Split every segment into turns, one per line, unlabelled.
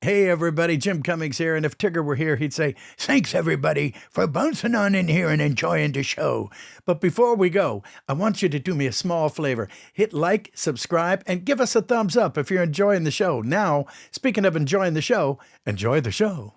Hey, everybody, Jim Cummings here. And if Tigger were here, he'd say, thanks, everybody, for bouncing on in here and enjoying the show. But before we go, I want you to do me a small favor. Hit like, subscribe, and give us a thumbs up if you're enjoying the show. Now, speaking of enjoying the show, enjoy the show.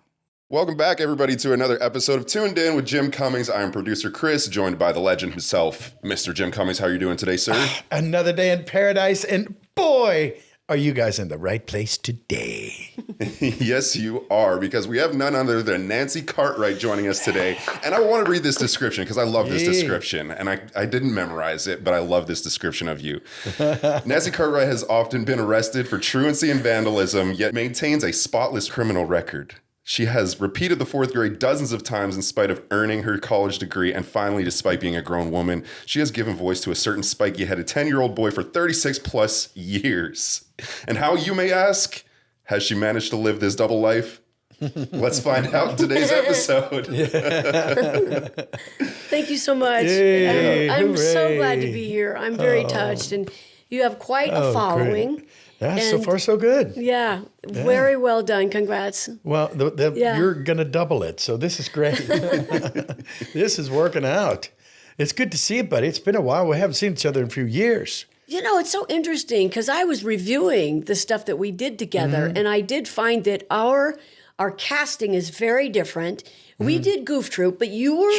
Welcome back, everybody, to another episode of Toon'd In with Jim Cummings. I am producer Chris, joined by the legend himself, Mr. Jim Cummings. How are you doing today, sir?
Another day in paradise, and boy, are you guys in the right place today.
Yes, you are, because we have none other than Nancy Cartwright joining us today. And I want to read this description because I love this description. And I didn't memorize it, but I love this description of you. Nancy Cartwright has often been arrested for truancy and vandalism, yet maintains a spotless criminal record. She has repeated the fourth grade dozens of times in spite of earning her college degree, and finally, despite being a grown woman, she has given voice to a certain spiky-headed 10-year-old boy for 36 plus years. And how, you may ask, has she managed to live this double life? Let's find out in today's episode.
Thank you so much. I'm so glad to be here. I'm very touched, and you have quite a following.
Great. Yeah, so far so good.
Yeah, very well done. Congrats.
Well, you're going to double it, so this is great. This is working out. It's good to see you, buddy. It's been a while. We haven't seen each other in a few years.
You know, it's so interesting because I was reviewing the stuff that we did together, and I did find that our casting is very different. We did Goof Troop, but you were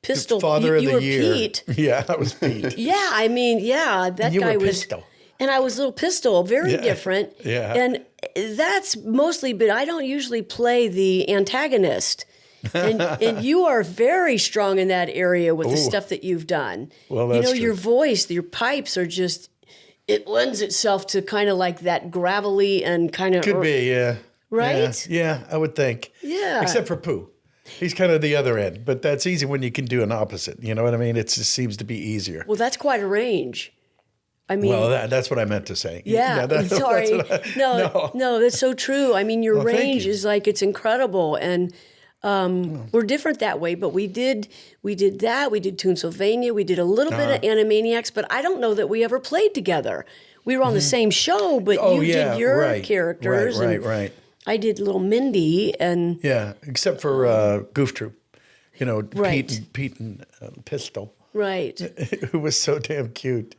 Pistol.
Father of the year.
Pete.
Yeah, I was Pete.
That
you
guy
were
was
Pistol.
And I was Little Pistol, very different.
Yeah.
And that's mostly, but I don't usually play the antagonist. And you are very strong in that area with the stuff that you've done.
Well, that's true.
Your voice, your pipes are just, it lends itself to kind of like that gravelly and kind of.
Could be, yeah.
Right?
Yeah, I would think.
Yeah.
Except for Pooh. He's kind of the other end, but that's easy when you can do an opposite. You know what I mean? It just seems to be easier.
Well, that's quite a range. I mean,
well, that's what I meant to say.
Yeah, sorry. No, that's so true. I mean, your range is like, it's incredible. And we're different that way, but we did that. We did Toonsylvania. We did a little bit of Animaniacs, but I don't know that we ever played together. We were on the same show, but you did your characters.
Right.
I did little Mindy and
except for Goof Troop,
right.
Pete and Pistol,
right,
who was so damn cute,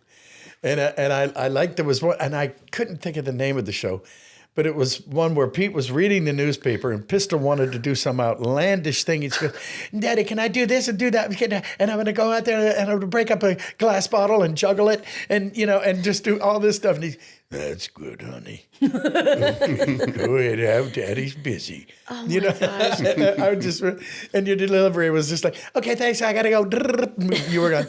and I liked there was one, and I couldn't think of the name of the show, but it was one where Pete was reading the newspaper and Pistol wanted to do some outlandish thing. He goes, "Daddy, can I do this and do that? And I'm going to go out there and I'm going to break up a glass bottle and juggle it and and just do all this stuff." And he's, "That's good, honey. Go ahead, have Daddy's busy."
Oh my gosh.
I would just, and your delivery was just like, "Okay, thanks, I gotta go." You were gone.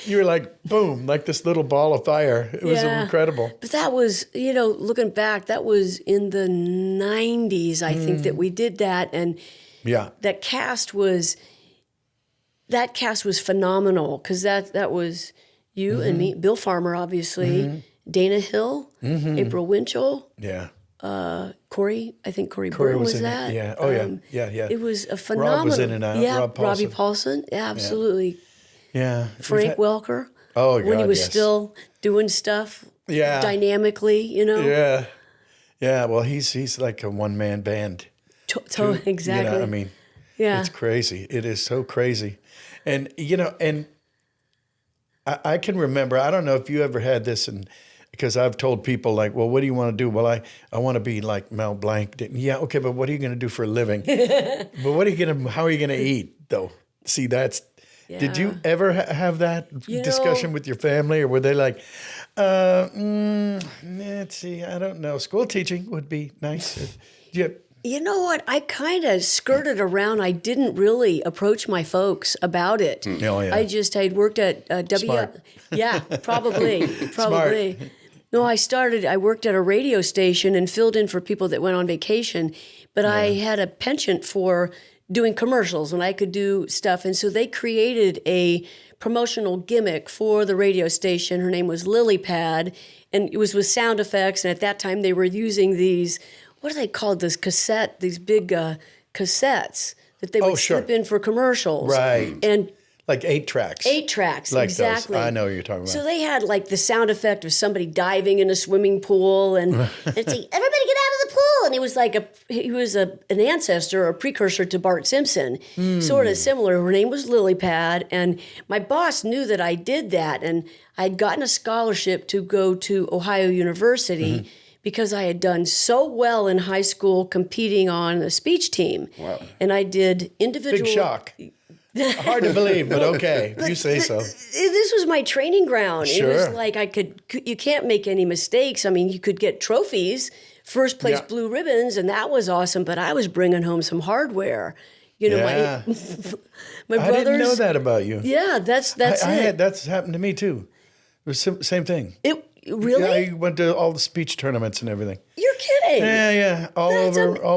You were like, boom, like this little ball of fire. It was incredible.
But that was, looking back, that was in the 90s, I think, that we did that. And that cast was phenomenal because that was you and me, Bill Farmer, obviously, Dana Hill, April Winchell.
Yeah.
Corey Burton was that.
Yeah. Oh, yeah.
It was a phenomenal.
Rob was in and out.
Yeah,
Rob Paulson.
Robbie Paulson. Yeah, absolutely.
Yeah.
Frank Welker.
Oh, God,
when he was still doing stuff dynamically,
Yeah. Yeah, well, he's like a one-man band.
Exactly.
I mean, it's crazy. It is so crazy. And, and I can remember, I don't know if you ever had this, and because I've told people like, well, what do you want to do? Well, I want to be like Mel Blanc. Yeah, okay, but what are you going to do for a living? But how are you going to eat, though? See, did you ever have that discussion with your family, or were they like, let's see, I don't know. School teaching would be nice.
You know what? I kind of skirted around. I didn't really approach my folks about it.
Oh, yeah.
I'd worked at
Smart.
Yeah, probably.
Smart.
No, I worked at a radio station and filled in for people that went on vacation, but I had a penchant for doing commercials and I could do stuff. And so they created a promotional gimmick for the radio station. Her name was Lily Pad, and it was with sound effects. And at that time they were using these, what are they called? These big cassettes that they would slip in for commercials.
Right.
And
like 8 tracks.
8 tracks,
like
exactly.
Those. I know what you're talking about.
So they had like the sound effect of somebody diving in a swimming pool and say, "Everybody and he was an ancestor or a precursor to Bart Simpson, sort of similar. Her name was Lily Pad, and my boss knew that I did that, and I'd gotten a scholarship to go to Ohio University because I had done so well in high school competing on a speech team.
Wow.
And I did individual...
Big shock. Hard to believe, but okay, if you say so.
This was my training ground.
Sure.
It was like you can't make any mistakes. I mean, you could get trophies, first place blue ribbons, and that was awesome, but I was bringing home some hardware. You know,
Yeah.
my brothers...
I didn't know that about you.
Yeah, that's it.
That's happened to me too. It was same thing.
Really?
Yeah, I went to all the speech tournaments and everything.
You're kidding.
Yeah. All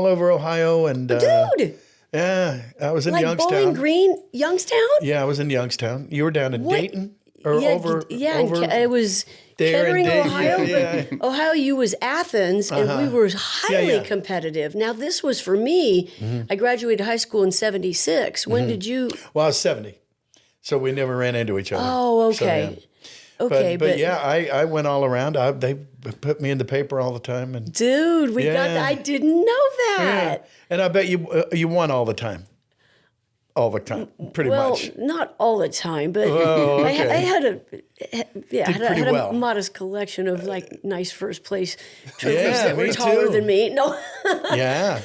over Ohio and
Dude.
Yeah, I was in
Like
Youngstown.
Bowling Green, Youngstown?
Yeah, I was in Youngstown. You were down in
What?
Dayton or
Yeah,
over.
it was
there in
Kettering,
Dayton,
Ohio.
yeah.
But Ohio U was Athens, and we were highly
Yeah.
competitive. Now, this was for me. I graduated high school in '76. When did you?
Well, I was 70, so we never ran into each other.
Oh,
So,
okay.
yeah.
Okay,
but yeah, I went all around. They put me in the paper all the time, and
dude, we got
Yeah.
that. I didn't know that.
and I bet you won all the time. All the time, pretty
Well,
much.
not all the time, but
Oh,
I
okay.
had
pretty
a
well.
modest collection of like nice first place trophies
Yeah,
that were
me
taller
too.
than me. No,
Yeah,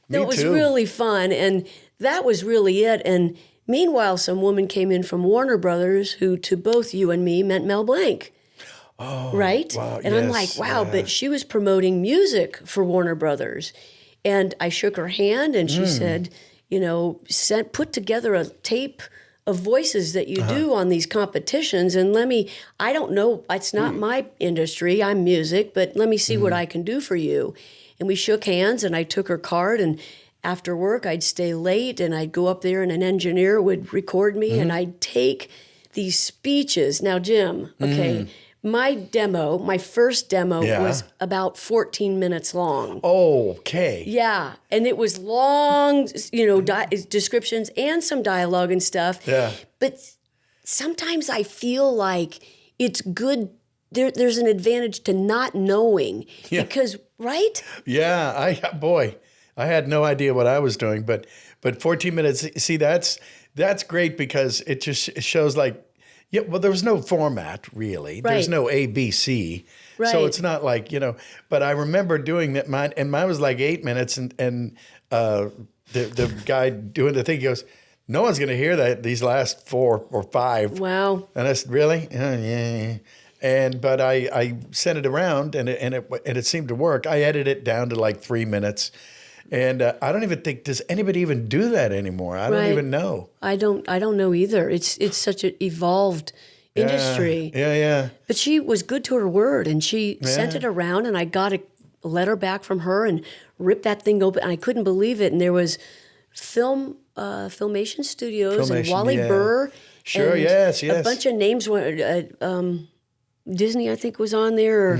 me
it was
too.
really fun, and that was really it. And meanwhile, some woman came in from Warner Brothers, who to both you and me meant Mel Blanc. Oh, right?
wow,
And I'm like,
yes,
wow,
yeah.
but she was promoting music for Warner Brothers. And I shook her hand, and she said, you know, put together a tape of voices that you do on these competitions, and I don't know, it's not my industry, I'm music, but let me see what I can do for you. And we shook hands, and I took her card, and after work, I'd stay late, and I'd go up there, and an engineer would record me, and I'd take these speeches. Now, Jim, okay, my first demo
Yeah.
was about 14 minutes long.
Okay.
Yeah, and it was long, you know, descriptions and some dialogue and stuff.
Yeah.
But sometimes I feel like it's good. There's an advantage to not knowing because, right?
Yeah, I had no idea what I was doing, but 14 minutes. See, that's great because it just shows like. Yeah, well, there was no format really.
Right.
There's no ABC,
Right.
so it's not like But I remember doing that. Mine was like 8 minutes, and the guy doing the thing he goes, "No one's going to hear these last 4 or 5."
Wow.
And I said, "Really? Yeah." But I sent it around, and it seemed to work. I edited it down to like 3 minutes. And I don't even think, does anybody even do that anymore? I don't even know.
I don't know either. It's such an evolved industry.
Yeah.
But she was good to her word, and she sent it around, and I got a letter back from her and ripped that thing open. And I couldn't believe it. And there was Filmation Studios and Wally Burr.
Sure,
and
yes.
A bunch of names were Disney, I think, was on there.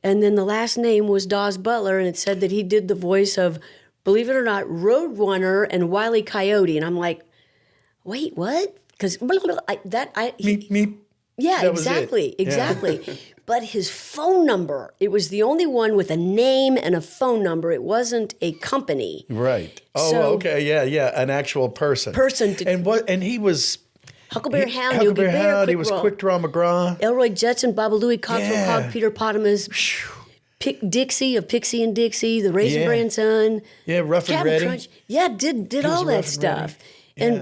And then the last name was Dawes Butler, and it said that he did the voice of, believe it or not, Roadrunner and Wile E. Coyote. And I'm like, wait, what? Because
Meep.
yeah,
That was it.
exactly. But his phone number, it was the only one with a name and a phone number. It wasn't a company.
Right. Oh,
So-
okay. Yeah. An actual person. And he was
Huckleberry Hound,
Huckleberry
Yogi Bear,
Hound. He was Quick Draw McGraw.
Elroy Jetson, Baba Louie, Cogswell
Yeah.
Hogg, Peter Potamus, Dixie of Pixie and Dixie, the Raisin
Yeah.
Bran Son.
Yeah, Rough and
Captain
Ready.
Crunch. Yeah, did all
Rough
that
and
stuff.
Ready.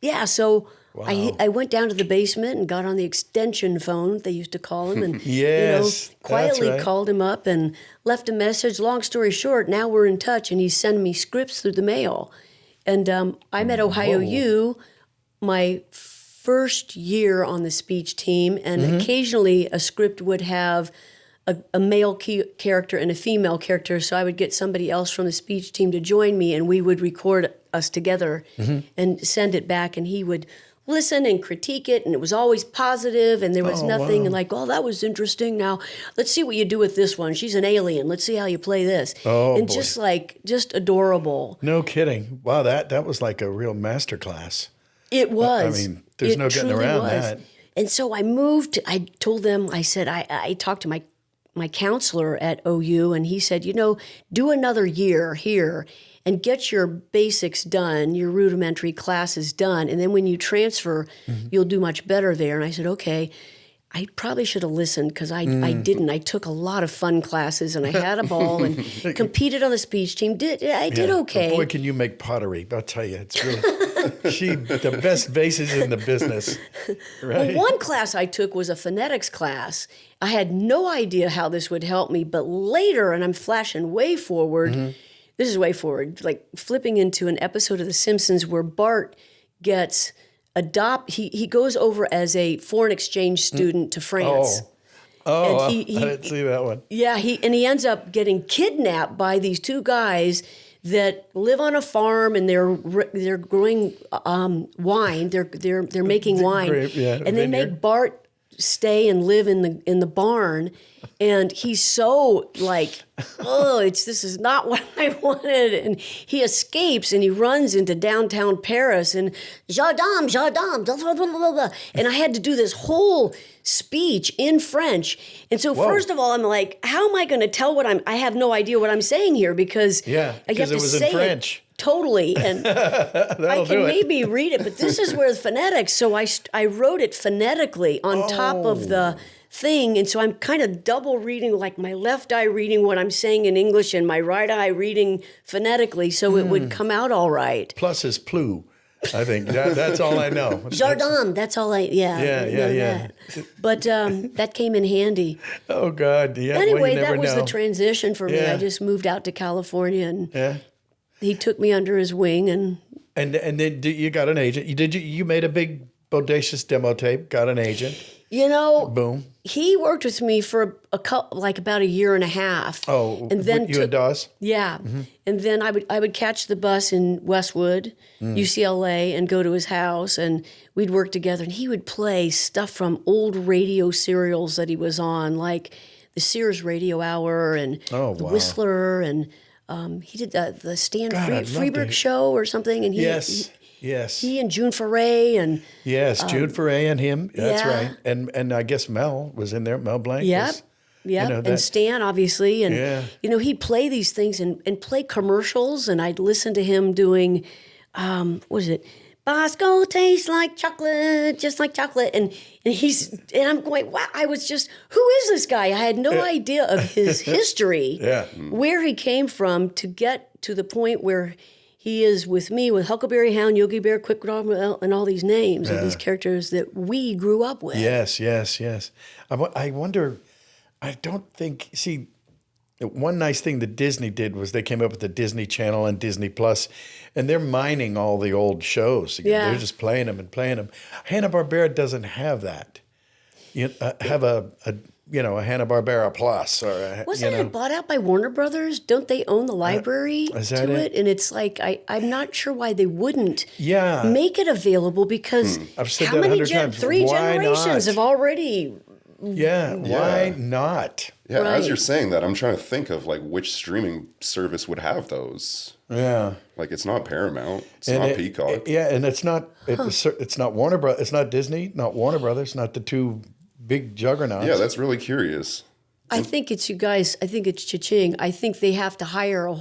And so I went down to the basement and got on the extension phone, they used to call him, and
Yes,
quietly
that's right.
called him up and left a message. Long story short, now we're in touch, and he's sending me scripts through the mail. And I'm at Ohio U, my first year on the speech team, and occasionally a script would have a male character and a female character, so I would get somebody else from the speech team to join me, and we would record us together and send it back, and he would listen and critique it, and it was always positive, and there was nothing like, oh, that was interesting. Now, let's see what you do with this one. She's an alien. Let's see how you play this.
Oh,
and
boy.
just adorable.
No kidding. Wow, that was like a real masterclass.
It was.
I mean, there's
It
no getting
truly
around
was.
that.
And so I moved. I told them, I said, I talked to my my counselor at OU, and he said, do another year here and get your basics done, your rudimentary classes done, and then when you transfer, you'll do much better there. And I said, okay. I probably should have listened because I didn't. I took a lot of fun classes and I had a ball and competed on the speech team. I did okay.
Boy, can you make pottery. I'll tell you, it's really, the best vases in the business. Right?
Well, one class I took was a phonetics class. I had no idea how this would help me, but later, and I'm flashing way forward, this is way forward, like flipping into an episode of The Simpsons where Bart gets... he goes over as a foreign exchange student to France.
I didn't see that one.
Yeah, he ends up getting kidnapped by these two guys that live on a farm and they're growing wine. They're making wine, and they make Bart stay and live in the barn. And he's so like, this is not what I wanted. And he escapes and he runs into downtown Paris and Jardin, blah, blah, blah, blah. And I had to do this whole speech in French. And so first of all, I'm like, how am I going to tell I have no idea what I'm saying here because I have to say French. Totally, and I can maybe read it, but this is where the phonetics. So I wrote it phonetically on top of the thing, and so I'm kind of double reading, like my left eye reading what I'm saying in English and my right eye reading phonetically, so it would come out all right.
Plus is plus. I think that's all I know.
Jardin, that's all I, yeah. But that came in handy.
Oh, God, yeah.
Anyway, that was the transition for me. I just moved out to California, and he took me under his wing. And
then you got an agent. You made a big, bodacious demo tape, got an agent.
Boom. He worked with me for about a year and a half.
Oh, and then you and Dawes?
Yeah. Mm-hmm. And then I would catch the bus in Westwood, UCLA, and go to his house, and we'd work together. And he would play stuff from old radio serials that he was on, like the Sears Radio Hour and the Whistler, and he did the Stan Freberg show or something. And he and June Foray and
June Foray and him. That's right. And I guess Mel was in there. Mel Blanc.
Yeah. And Stan, obviously. And, he'd play these things and play commercials. And I'd listen to him doing, what is it? Bosco tastes like chocolate, just like chocolate. And I'm going, wow, who is this guy? I had no idea of his history, where he came from to get to the point where he is with me, with Huckleberry Hound, Yogi Bear, Quick Draw, and all these names of these characters that we grew up with.
Yes. I wonder, one nice thing that Disney did was they came up with the Disney Channel and Disney Plus, and they're mining all the old shows. Yeah. They're just playing them. Hanna-Barbera doesn't have that. Have a Hanna-Barbera Plus
Wasn't it bought out by Warner Brothers? Don't they own the library to it? And it's like I'm not sure why they wouldn't make it available because
I've said
how
that
many
100 times.
Three generations have already.
Why not?
Yeah, as you're saying that, I'm trying to think of like which streaming service would have those.
Yeah,
like it's not Paramount, it's not Peacock.
And it's not it's not Warner Brothers, it's not Disney, not Warner Brothers, not the two big juggernauts.
Yeah, that's really curious.
I think it's you guys. I think it's Cha-Ching. I think they have to hire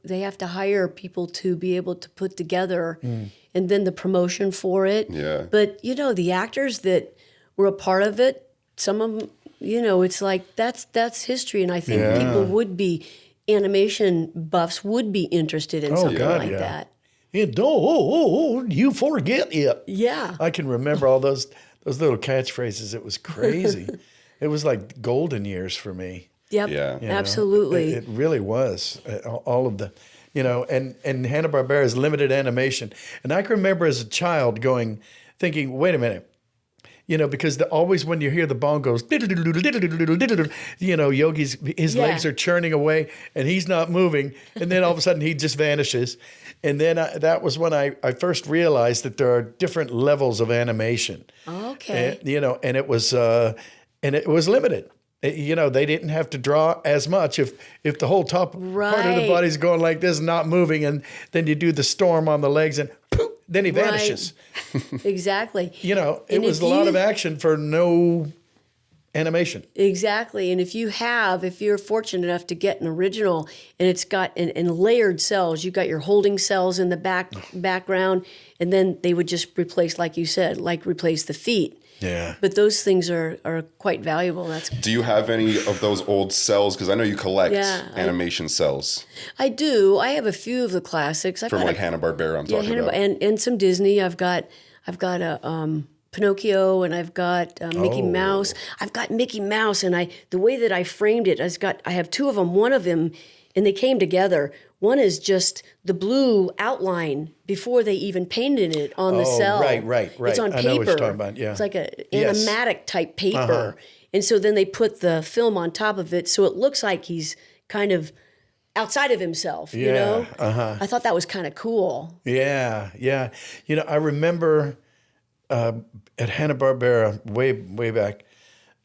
They have to hire people to be able to put together, and then the promotion for it.
Yeah.
But the actors that were a part of it, some of them, it's like that's history, and I think people would be, animation buffs would be interested in something like that.
Don't you forget it.
Yeah.
I can remember all those little catchphrases. It was crazy. It was like golden years for me.
Yep.
Yeah.
Absolutely.
It really was. All of the, and Hanna-Barbera's limited animation. And I can remember as a child thinking, wait a minute. Because always when you hear the bongos, Yogi's, his legs are churning away and he's not moving. And then all of a sudden he just vanishes. And then that was when I first realized that there are different levels of animation.
Okay.
And it was limited. They didn't have to draw as much if the whole top part of the body's going like this, not moving, and then you do the storm on the legs and poof, then he vanishes.
Exactly.
It was a lot of action for no animation.
Exactly. And if you're fortunate enough to get an original and it's got in layered cells, you've got your holding cells in the background, and then they would just replace, like you said, replace the feet.
Yeah.
But those things are quite valuable.
Do you have any of those old cells? Because I know you collect animation cells.
I do. I have a few of the classics.
From like Hanna-Barbera, I'm talking about.
And some Disney. I've got a Pinocchio, and I've got Mickey Mouse. I've got Mickey Mouse, and the way that I framed it, I have two of them. One of them, and they came together. One is just the blue outline before they even painted it on the cell.
Right.
It's on paper.
I know what you're talking about, yeah.
It's like an animatic type paper. And so then they put the film on top of it, so it looks like he's kind of outside of himself, you know? I thought that was kind of cool.
Yeah. You know, I remember at Hanna-Barbera, way back,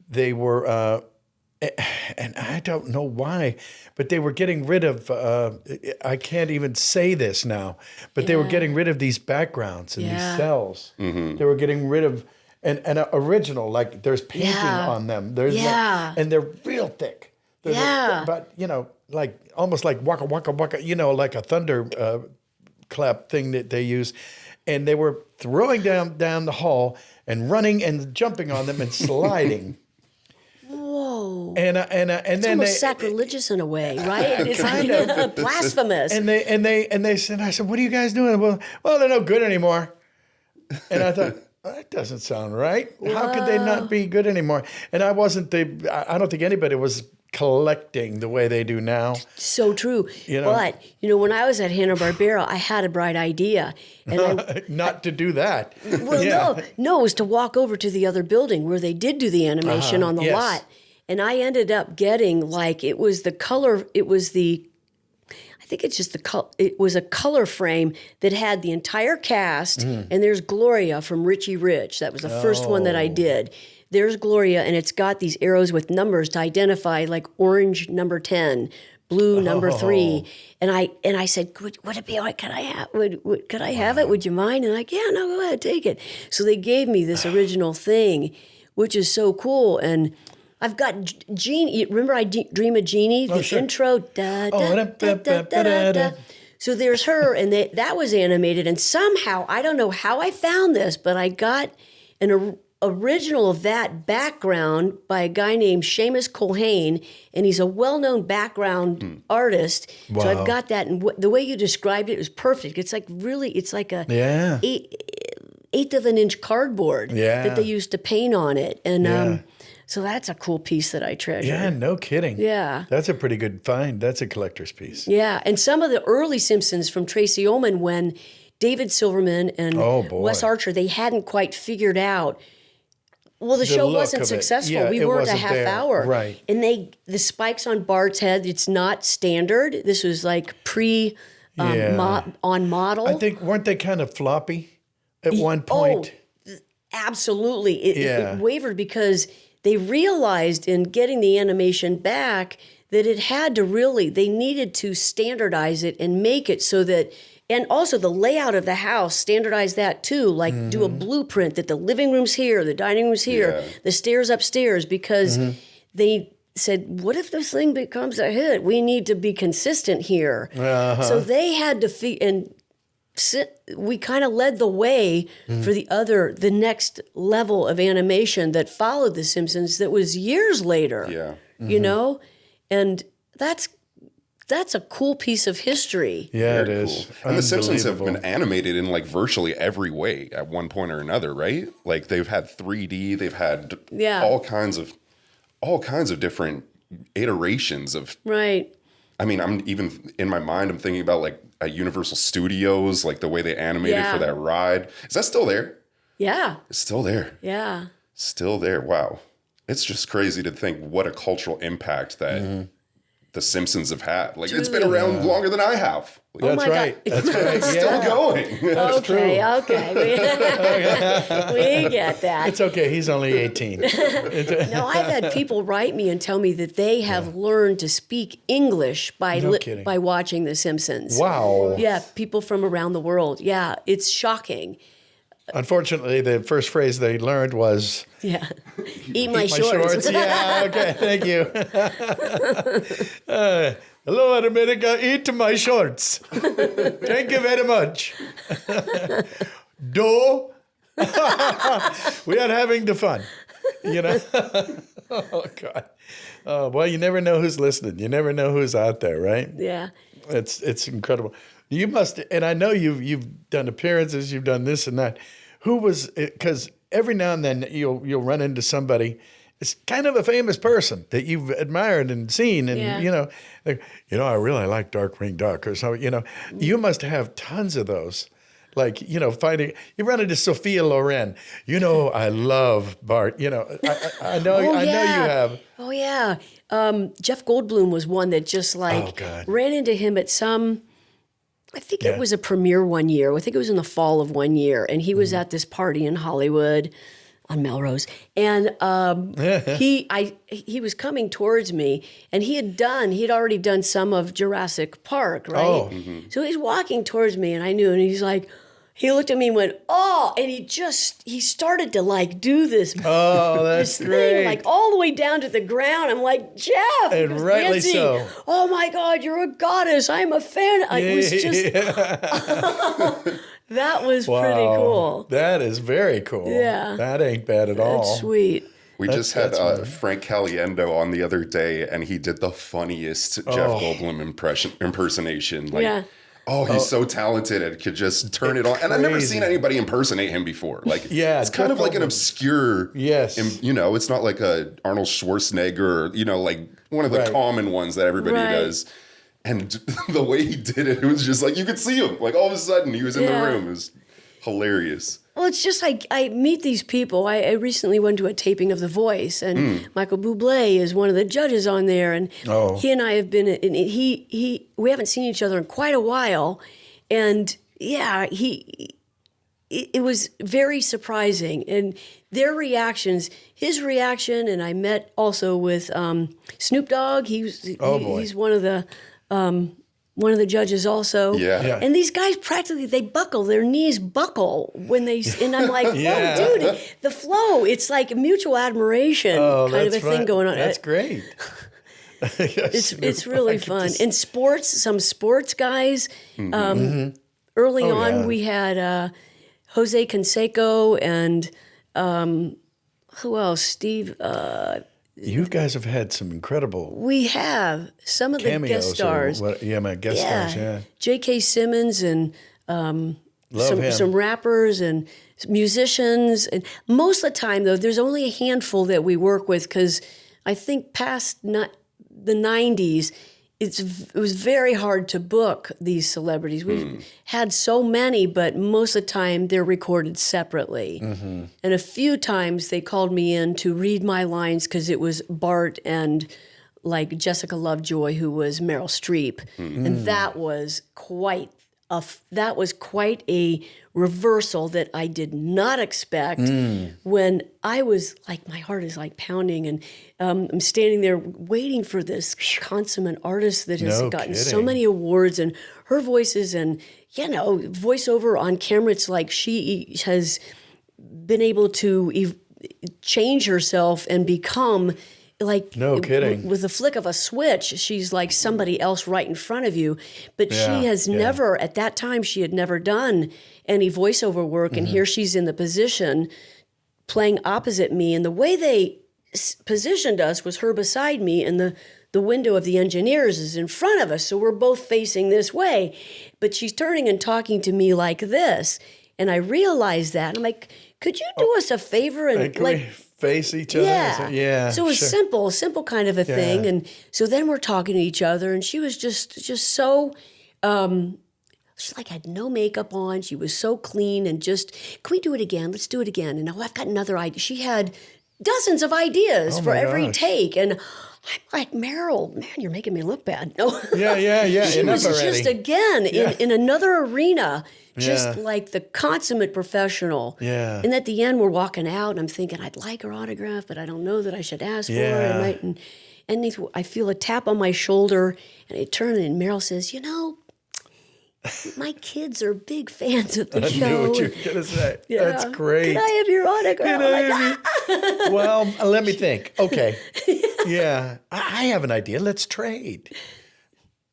they were, and I don't know why, but they were getting rid of, I can't even say this now, but they were getting rid of these backgrounds and these cells. Mm-hmm. They were getting rid of, and original, like there's painting on them. There's and they're real thick. But, you know, like almost like waka, waka, waka, you know, like a thunder clap thing that they use. And they were throwing down the hall and running and jumping on them and sliding.
Whoa!
And
it's
then
almost sacrilegious in a way, right? It's kind of blasphemous.
And they said, I said, what are you guys doing? Well, they're no good anymore. And I thought, that doesn't sound right. How could they not be good anymore? And I don't think anybody was collecting the way they do now.
So true.
You know?
But, you know, when I was at Hanna-Barbera, I had a bright idea. And
not to do that.
Well, no, it was to walk over to the other building where they did do the animation on the lot. And I ended up getting I think it's just it was a color frame that had the entire cast, and there's Gloria from Richie Rich. That was the first one that I did. There's Gloria, and it's got these arrows with numbers to identify, like orange number 10, blue number 3. And I said, would it be all right? Could I have it? Would you mind? And like, yeah, no, go ahead, take it. So they gave me this original thing, which is so cool. And I've got Jeannie. Remember I Dream of Jeannie? The intro. Da, da, da, da, da, da. So there's her, and that was animated. And somehow, I don't know how I found this, but I got an original of that background by a guy named Seamus Culhane, and he's a well-known background artist.
Wow.
So I've got that, and the way you described it was perfect. It's like a eighth of an inch cardboard that they used to paint on it, and so that's a cool piece that I treasure.
Yeah, no kidding.
Yeah.
That's a pretty good find. That's a collector's piece.
Yeah, and some of the early Simpsons from Tracy Ullman, when David Silverman and Wes Archer, they hadn't quite figured out. Well, the show wasn't successful.
Yeah,
we weren't a half hour.
Right.
And the spikes on Bart's head, it's not standard. This was like on model.
I think, weren't they kind of floppy at one point?
Oh, absolutely. It wavered because they realized in getting the animation back that they needed to standardize it and make it so that, and also the layout of the house, standardize that too, like do a blueprint that the living room's here, the dining room's here, the stairs upstairs, because they said, what if this thing becomes a hit? We need to be consistent here. So they had to we kind of led the way for the next level of animation that followed The Simpsons that was years later, you know? And that's a cool piece of history.
Yeah,
Very
it is.
cool. And The Simpsons have been animated in like virtually every way at one point or another, right? Like they've had 3D, they've had all kinds of different iterations of.
Right.
I mean, I'm even in my mind, I'm thinking about like at Universal Studios, like the way they animated for that ride. Is that still there?
Yeah.
It's still there.
Yeah.
Still there. Wow. It's just crazy to think what a cultural impact that The Simpsons have had. Like, it's been around longer than I have. Like,
That's right.
God.
That's right.
it's still going.
That's true.
Okay. We get that.
It's okay. He's only 18.
No, I've had people write me and tell me that they have learned to speak English by watching The Simpsons.
Wow.
Yeah, people from around the world. Yeah, it's shocking.
Unfortunately, the first phrase they learned was
Yeah. Eat my
"my
shorts.
Yeah, okay, thank you. Hello, America. Eat my shorts. Thank you very much. Do. We are having the fun. Oh God. Oh, well, you never know who's listening. You never know who's out there, right?
Yeah.
It's incredible. You must, and I know you've done appearances, you've done this and that. Who was? Because every now and then you'll run into somebody. It's kind of a famous person that you've admired and seen, and
Yeah.
I really like Darkwing Duck or so. You must have tons of those. Like, finding you run into Sophia Loren. I love Bart. I know
Oh,
I know you
yeah.
have.
Oh yeah. Jeff Goldblum was one that just
Oh, God.
ran into him at some. I think
Yeah.
it was a premiere one year. I think it was in the fall of one year, and he was at this party in Hollywood on Melrose, and he was coming towards me, and he had already done some of Jurassic Park, right?
Oh.
So he's walking towards me, and I knew, and he's like. He looked at me and went, "Oh!" And he started to do this.
Oh, that's
this
great.
thing, all the way down to the ground. I'm like, Jeff,
And
he goes,
rightly
Nancy,
so.
oh my God, you're a goddess. I'm a fan. It was just that was pretty
Wow.
cool.
That is very cool.
Yeah.
That ain't bad at all.
That's sweet.
We just had
that's funny.
Frank Caliendo on the other day, and he did the funniest Jeff Goldblum impersonation.
Yeah.
Oh, he's so talented and could just turn it on. And I've never
Crazy.
seen anybody impersonate him before.
Yeah,
it's kind
Jeff
of like an
Goldblum.
obscure,
Yes.
it's not like a Arnold Schwarzenegger, or, like one of the
Right.
common ones that everybody
Right.
does. And the way he did it was just like, you could see him. Like all of a sudden he was in the
Yeah.
room. It was hilarious.
Well, it's just I meet these people. I recently went to a taping of The Voice, and Michael Bublé is one of the judges on there, and
Oh.
he and I have been. And we haven't seen each other in quite a while, and yeah, it was very surprising, and their reactions, his reaction, and I met also with Snoop Dogg.
boy.
He's one of the judges also.
Yeah.
And these guys practically, they buckle, their knees buckle when they, and I'm like,
Yeah.
oh, dude, the flow, it's like mutual admiration kind of a thing going on.
That's great.
It's really fun. In sports, some sports guys, early
Oh,
on
yeah.
we had Jose Canseco and who else? Steve,
You guys have had some incredible
we have some of the
cameos.
guest stars.
My guest stars, yeah.
J.K. Simmons and
Love him.
some rappers and musicians. And most of the time, though, there's only a handful that we work with because I think past the 90s, it was very hard to book these celebrities. We've had so many, but most of the time they're recorded separately. And a few times they called me in to read my lines because it was Bart and like Jessica Lovejoy, who was Meryl Streep, and that was quite a reversal that I did not expect. When I was like, my heart is like pounding, and I'm standing there waiting for this consummate artist that has
No
gotten so
kidding.
many awards, and her voice is, and voiceover on camera. It's like she has been able to change herself and become. Like
No kidding.
With the flick of a switch, she's like somebody else right in front of you. But
Yeah,
she has
yeah.
never, at that time, she had never done any voiceover work. And here she's in the position playing opposite me. And the way they positioned us was her beside me, and the window of the engineers is in front of us. So we're both facing this way. But she's turning and talking to me like this. And I realized that. I'm like, could you do us a favor and
Can we face each other? Yeah.
So it was
sure.
simple kind of a thing. And so then we're talking to each other, and she was just so she had no makeup on. She was so clean and just, can we do it again? Let's do it again. And I've got another idea. She had dozens of ideas for
my
every
gosh.
take. And I'm like, Meryl, man, you're making me look bad. No.
Yeah.
She
Enough
was
already.
just again in another arena, just
Yeah.
like the consummate professional.
Yeah.
And at the end, we're walking out, and I'm thinking, I'd like her autograph, but I don't know that I should ask for
Yeah.
it. I might. And I feel a tap on my shoulder, and I turn, and Meryl says, my kids are big fans of the
I
show.
knew what you were going to say.
Yeah.
That's great.
Can I have your autograph?
Well, let me think. Okay. Yeah. I have an idea. Let's trade.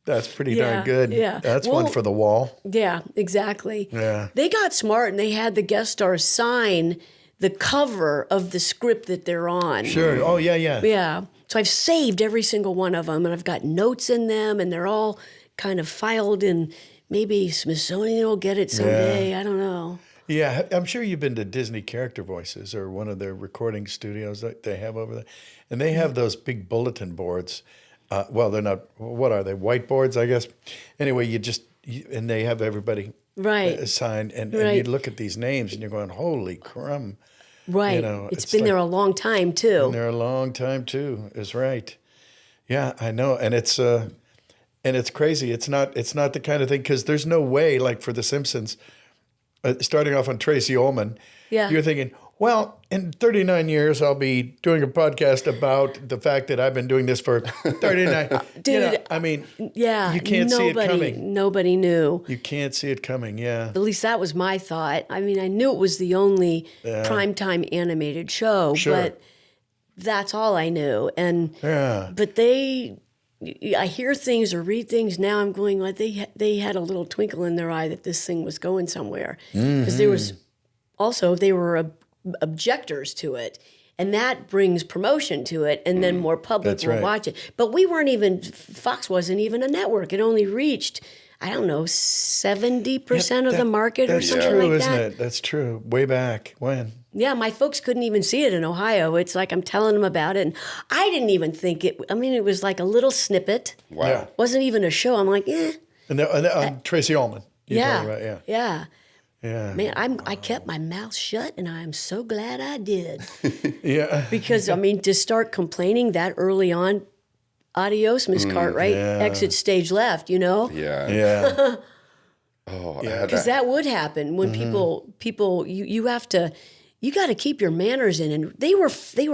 That's pretty darn good.
Yeah.
That's one for the wall.
Yeah, exactly.
Yeah.
They got smart and they had the guest stars sign the cover of the script that they're on.
Sure. Oh, yeah.
Yeah. So I've saved every single one of them and I've got notes in them and they're all kind of filed in. Maybe Smithsonian will get it someday. I don't know.
Yeah, I'm sure you've been to Disney Character Voices or one of their recording studios that they have over there. And they have those big bulletin boards. Well, they're not, what are they? Whiteboards, I guess. Anyway, and they have everybody signed. And you look at these names and you're going, holy crumb.
Right.
You know,
it's been there a long time, too.
Been there a long time, too, is right. Yeah, I know. And it's crazy. It's not the kind of thing, because there's no way, like for The Simpsons, starting off on Tracy Ullman, you're thinking, well, in 39 years, I'll be doing a podcast about the fact that I've been doing this for 39.
Dude,
I mean, you can't see it coming.
Nobody knew.
You can't see it coming, yeah.
At least that was my thought. I mean, I knew it was the only primetime animated show, but that's all I knew. And but I hear things or read things now. I'm going like they had a little twinkle in their eye that this thing was going somewhere, because there was also they were objectors to it, and that brings promotion to it, and then more public will watch it. But we weren't even. Fox wasn't even a network. It only reached, I don't know, 70% of the market or something
true,
like that.
isn't it? That's true. Way back when.
Yeah, my folks couldn't even see it in Ohio. It's like I'm telling them about it. And I didn't even think it, I mean, it was like a little snippet.
Wow.
Yeah.
Wasn't even a show. I'm like, eh.
And Tracy Ullman.
Yeah.
Yeah.
Man, I kept my mouth shut, and I'm so glad I did.
Yeah.
Because, I mean, to start complaining that early on, adios, Miss Cartwright, exit stage left, you know?
Yeah.
Yeah.
Because that would happen when people you have to, you got to keep your manners in, and they were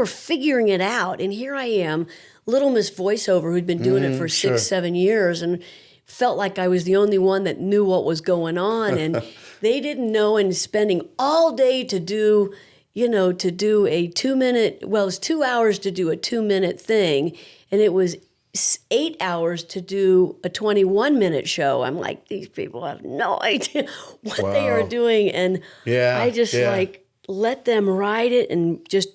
figuring it out. And here I am, little Miss Voiceover, who'd been doing it for 7 years, and felt like I was the only one that knew what was going on, and they didn't know. And spending all day to do a 2 minute, well, it was 2 hours to do a 2 minute thing, and it was 8 hours to do a 21-minute show. I'm like, these people have no idea what they are doing. And I just like let them ride it and just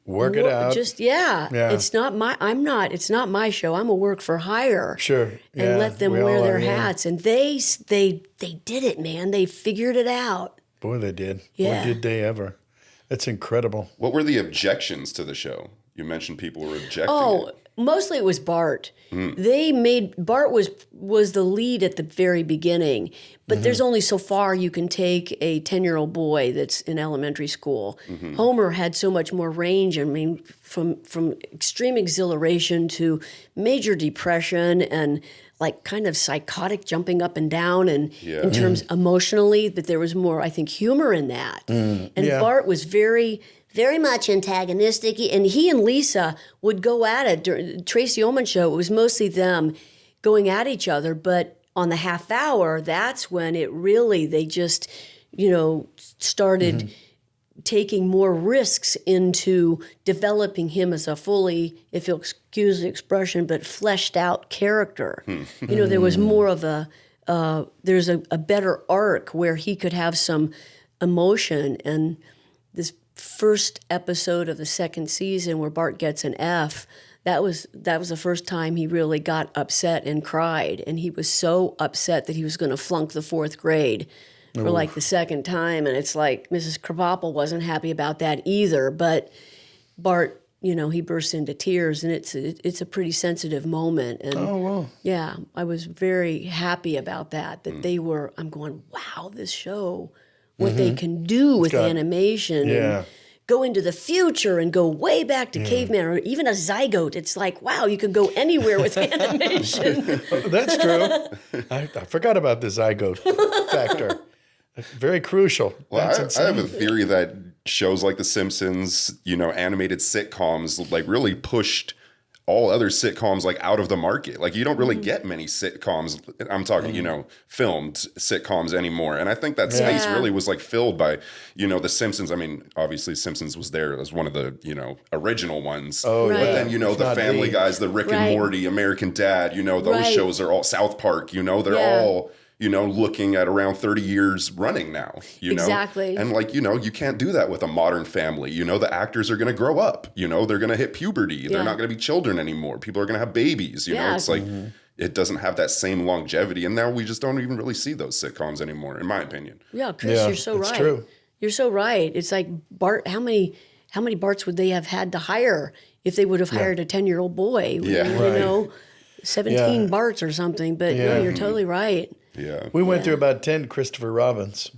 work it out.
It's not my show. I'm a work for hire.
Sure.
And let them wear their hats. And they did it, man. They figured it out.
Boy, they did.
Yeah.
Boy, did they ever. That's incredible.
What were the objections to the show? You mentioned people were objecting.
Mostly it was Bart. Bart was the lead at the very beginning, but there's only so far you can take a 10-year-old boy that's in elementary school. Homer had so much more range. I mean, from extreme exhilaration to major depression and like kind of psychotic jumping up and down, and in terms emotionally, that there was more, I think, humor in that. And Bart was very much antagonistic, and he and Lisa would go at it. During the Tracy Ullman show, it was mostly them going at each other, but on the half hour, that's when they just, started taking more risks into developing him as a fully, if you'll excuse the expression, but fleshed out character. There was more of there's a better arc where he could have some emotion. And this first episode of the second season where Bart gets an F, that was the first time he really got upset and cried. And he was so upset that he was going to flunk the fourth grade for like the second time. And it's like Mrs. Krabappel wasn't happy about that either. But Bart, he bursts into tears, and it's a pretty sensitive moment. And yeah, I was very happy about that they were, I'm going, wow, this show, what they can do with animation. And go into the future and go way back to caveman, or even a zygote. It's like, wow, you can go anywhere with animation.
That's true. I forgot about the zygote factor. Very crucial.
Well, I have a theory that shows like The Simpsons, animated sitcoms, like really pushed all other sitcoms like out of the market. Like you don't really get many sitcoms. I'm talking, filmed sitcoms anymore. And I think that space really was like filled by, the Simpsons. I mean, obviously Simpsons was there as one of the, original ones.
Oh,
Right.
But then, the Family Guys, the Rick and Morty, American Dad, those shows are all South Park, they're all, looking at around 30 years running now,
Exactly.
And like, you can't do that with a Modern Family. The actors are going to grow up, they're going to hit puberty. They're not going to be children anymore. People are going to have babies, It's like, it doesn't have that same longevity. And now we just don't even really see those sitcoms anymore, in my opinion.
Yeah, Chris, you're so right.
It's true.
You're so right. It's like Bart, how many Barts would they have had to hire if they would have hired a 10-year-old boy?
Yeah.
17 Barts or something. But no, you're totally right.
Yeah.
We went through about 10 Christopher Robins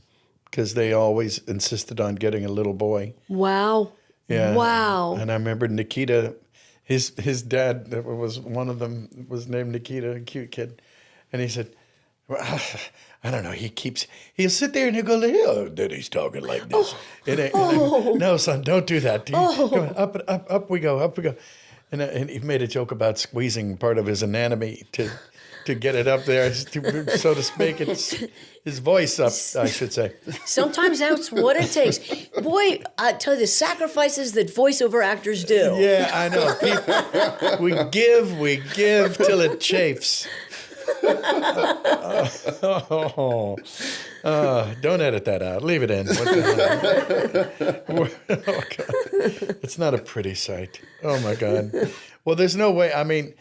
because they always insisted on getting a little boy.
Wow.
Yeah.
Wow.
And I remember Nikita, his dad was one of them, was named Nikita, a cute kid. And he said, well, I don't know, he'll sit there and he'll go, oh, Daddy's talking like this. No, son, don't do that. Come on, up we go. And he made a joke about squeezing part of his anatomy to get it up there, so to speak. It's his voice up, I should say.
Sometimes that's what it takes. Boy, I tell you, the sacrifices that voiceover actors do.
Yeah, I know. We give till it chafes. Don't edit that out. Leave it in. What the hell? Oh, God. It's not a pretty sight. Oh, my God. Well, there's no way. I mean,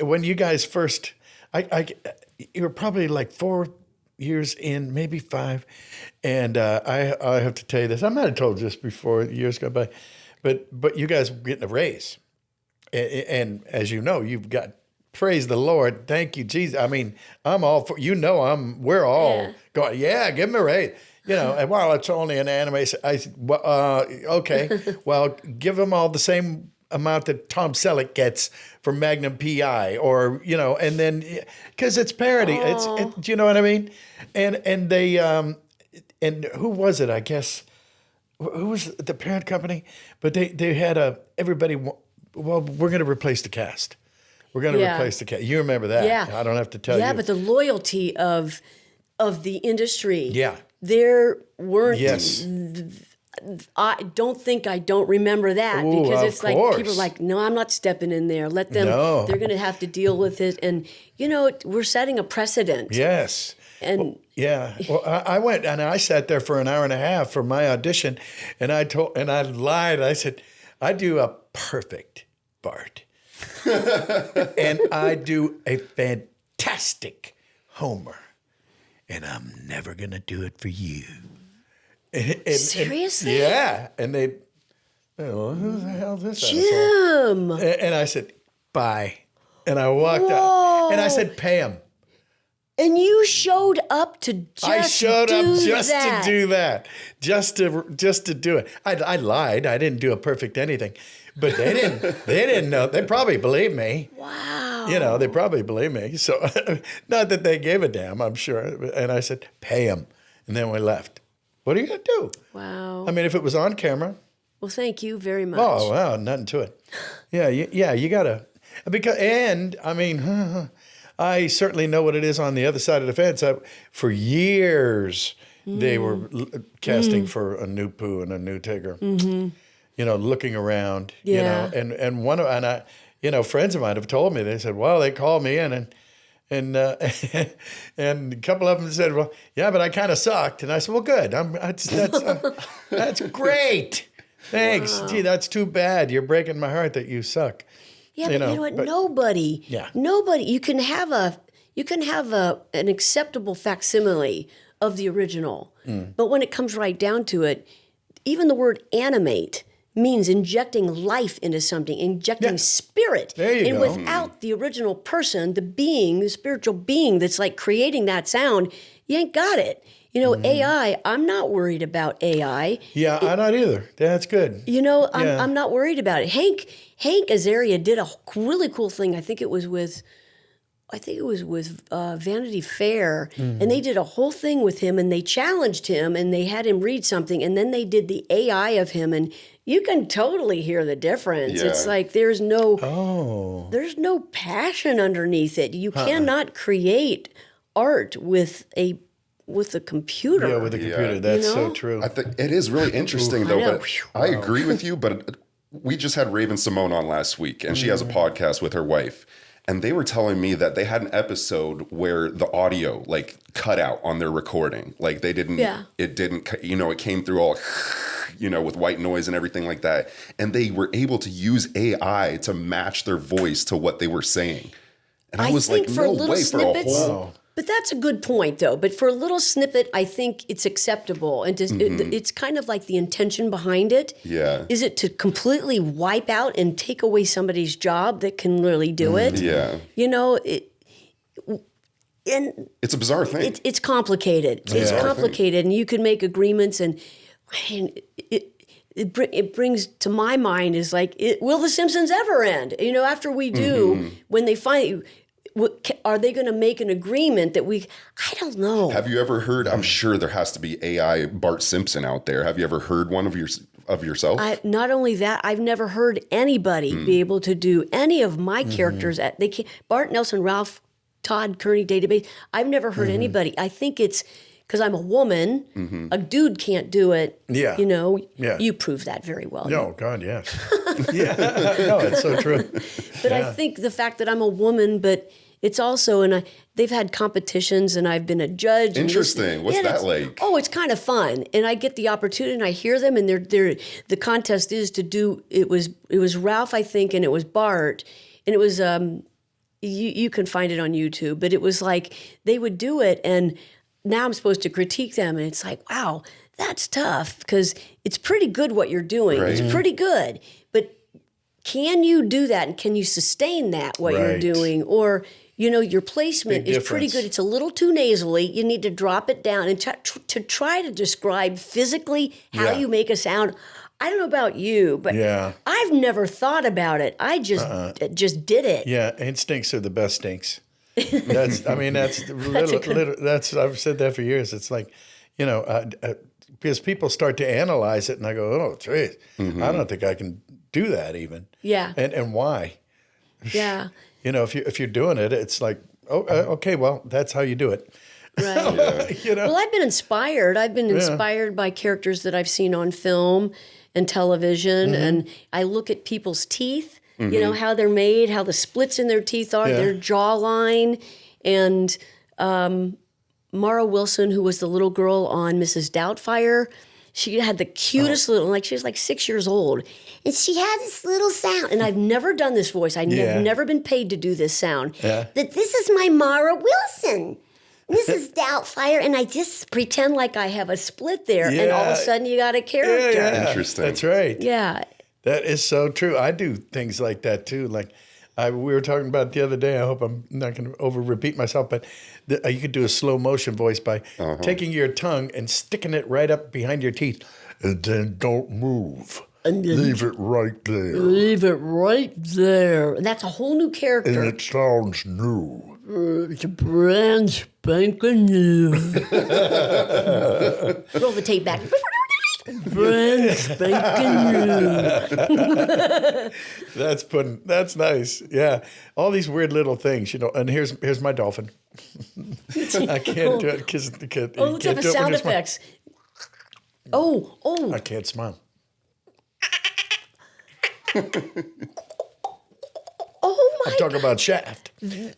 when you guys first, you were probably like 4 years in, maybe 5. And I have to tell you this. I might have told you this before years go by, but you guys were getting a raise. And as you know, you've got, praise the Lord. Thank you, Jesus. I mean, I'm all for, we're all going, give him a raise. And while it's only an anime, I said, well, okay, well, give them all the same amount that Tom Selleck gets for Magnum PI, or, and then, because it's parody. Do you know what I mean? And they, and who was it, I guess, who was the parent company? But they had everybody, well, we're going to replace the cast. We're going to replace the cast. You remember that.
Yeah.
I don't have to tell you.
Yeah, but the loyalty of the industry.
Yeah.
There weren't.
Yes.
I don't think I don't remember that, because it's like people are like, no, I'm not stepping in there. Let them.
No.
They're going to have to deal with it, and we're setting a precedent.
Yes.
And
Well, I went and I sat there for an hour and a half for my audition, and I lied. I said, I do a perfect Bart. And I do a fantastic Homer, and I'm never going to do it for you.
Seriously?
Yeah. And they, who the hell is this asshole?
Jim.
And I said, bye. And I walked out. And I said, pay him.
And you showed up to just
I showed up just
that.
to do that, just to do it. I lied. I didn't do a perfect anything, but they didn't know. They probably believed me.
Wow.
They probably believed me. So not that they gave a damn, I'm sure. And I said, pay him. And then we left. What are you going to do?
Wow.
I mean, if it was on camera.
Well, thank you very much.
Oh, wow, nothing to it. Yeah, you got to. I certainly know what it is on the other side of the fence. For years, they were casting for a new Pooh and a new Tigger. Mm-hmm. Looking around.
Yeah.
And friends of mine have told me. They said, "Well, they called me in, and and a couple of them said, well, yeah, but I kind of sucked." And I said, "Well, good. That's great. Thanks. Wow. Gee, that's too bad. You're breaking my heart that you suck."
Yeah, but you know what? Nobody. You can have an acceptable facsimile of the original, but when it comes right down to it, even the word animate means injecting life into something, injecting spirit.
There you
and
go.
without the original person, the spiritual being that's like creating that sound, you ain't got it. AI, I'm not worried about AI.
Yeah, I'm not either. That's good.
I'm not worried about it. Hank Azaria did a really cool thing. I think it was with I think it was with Vanity Fair, and they did a whole thing with him, and they challenged him, and they had him read something, and then they did the AI of him, and you can totally hear the difference.
Yeah.
It's like there's no passion underneath it. You cannot create art with a computer.
Yeah, with a computer. That's so true.
I think it is really interesting, though. But I agree with you. But we just had Raven Simone on last week, and she has a podcast with her wife. And they were telling me that they had an episode where the audio like cut out on their recording. Like they didn't, it didn't, it came through all, with white noise and everything like that. And they were able to use AI to match their voice to what they were saying. And I was like, no way for a whole.
But that's a good point, though. But for a little snippet, I think it's acceptable. And just, it's kind of like the intention behind it.
Yeah.
Is it to completely wipe out and take away somebody's job that can really do it?
Yeah.
And
it's a bizarre thing.
It's complicated. It's complicated. And you can make agreements. And it brings to my mind is like, will The Simpsons ever end? After we do, when they finally... Are they going to make an agreement that I don't know.
Have you ever heard, I'm sure there has to be AI Bart Simpson out there. Have you ever heard one of yourself?
Not only that, I've never heard anybody be able to do any of my characters. Bart, Nelson, Ralph, Todd, Kearney, database. I've never heard anybody. I think it's because I'm a woman. A dude can't do it.
Yeah.
You prove that very well.
No, God, yes. Yeah. No, it's so true.
But I think the fact that I'm a woman, but it's also, they've had competitions and I've been a judge.
Interesting. What's that like?
Oh, it's kind of fun. And I get the opportunity and I hear them and the contest is to do, it was Ralph, I think, and it was Bart. And it was, you can find it on YouTube, but it was like they would do it and now I'm supposed to critique them. And it's like, wow, that's tough because it's pretty good what you're doing. Right. It's pretty good. But can you do that and can you sustain that, what you're doing? Or, your placement is pretty good. It's a little too nasally. You need to drop it down and to try to describe physically how you make a sound. I don't know about you, but I've never thought about it. I just did it.
Yeah, instincts are the best stinks. That's I've said that for years. It's like, because people start to analyze it and I go, oh, geez, I don't think I can do that even.
Yeah.
And why?
Yeah.
If you're doing it, it's like, okay, well, that's how you do it.
Right. Well, I've been inspired. I've been inspired by characters that I've seen on film and television. And I look at people's teeth, how they're made, how the splits in their teeth are, their jawline. And Mara Wilson, who was the little girl on Mrs. Doubtfire, she had the cutest little, she was like 6 years old. And she had this little sound. And I've never done this voice. I've never been paid to do this sound. Yeah. That this is my Mara Wilson. Mrs. Doubtfire. And I just pretend like I have a split there. Yeah. And all of a sudden you got a character.
Yeah. Interesting.
That's right.
Yeah.
That is so true. I do things like that too. Like we were talking about the other day. I hope I'm not going to over-repeat myself, but you could do a slow motion voice by taking your tongue and sticking it right up behind your teeth. And then don't move. And then leave it right there.
Leave it right there. And that's a whole new character.
And it sounds new.
It's a brand spanking new. Roll the tape back. Brand spanking new.
That's nice. Yeah. All these weird little things, and here's my dolphin. I can't do it because
let's have a sound effects. Oh.
I can't smile.
Oh my!
I'm talking about Shaft. Anyway.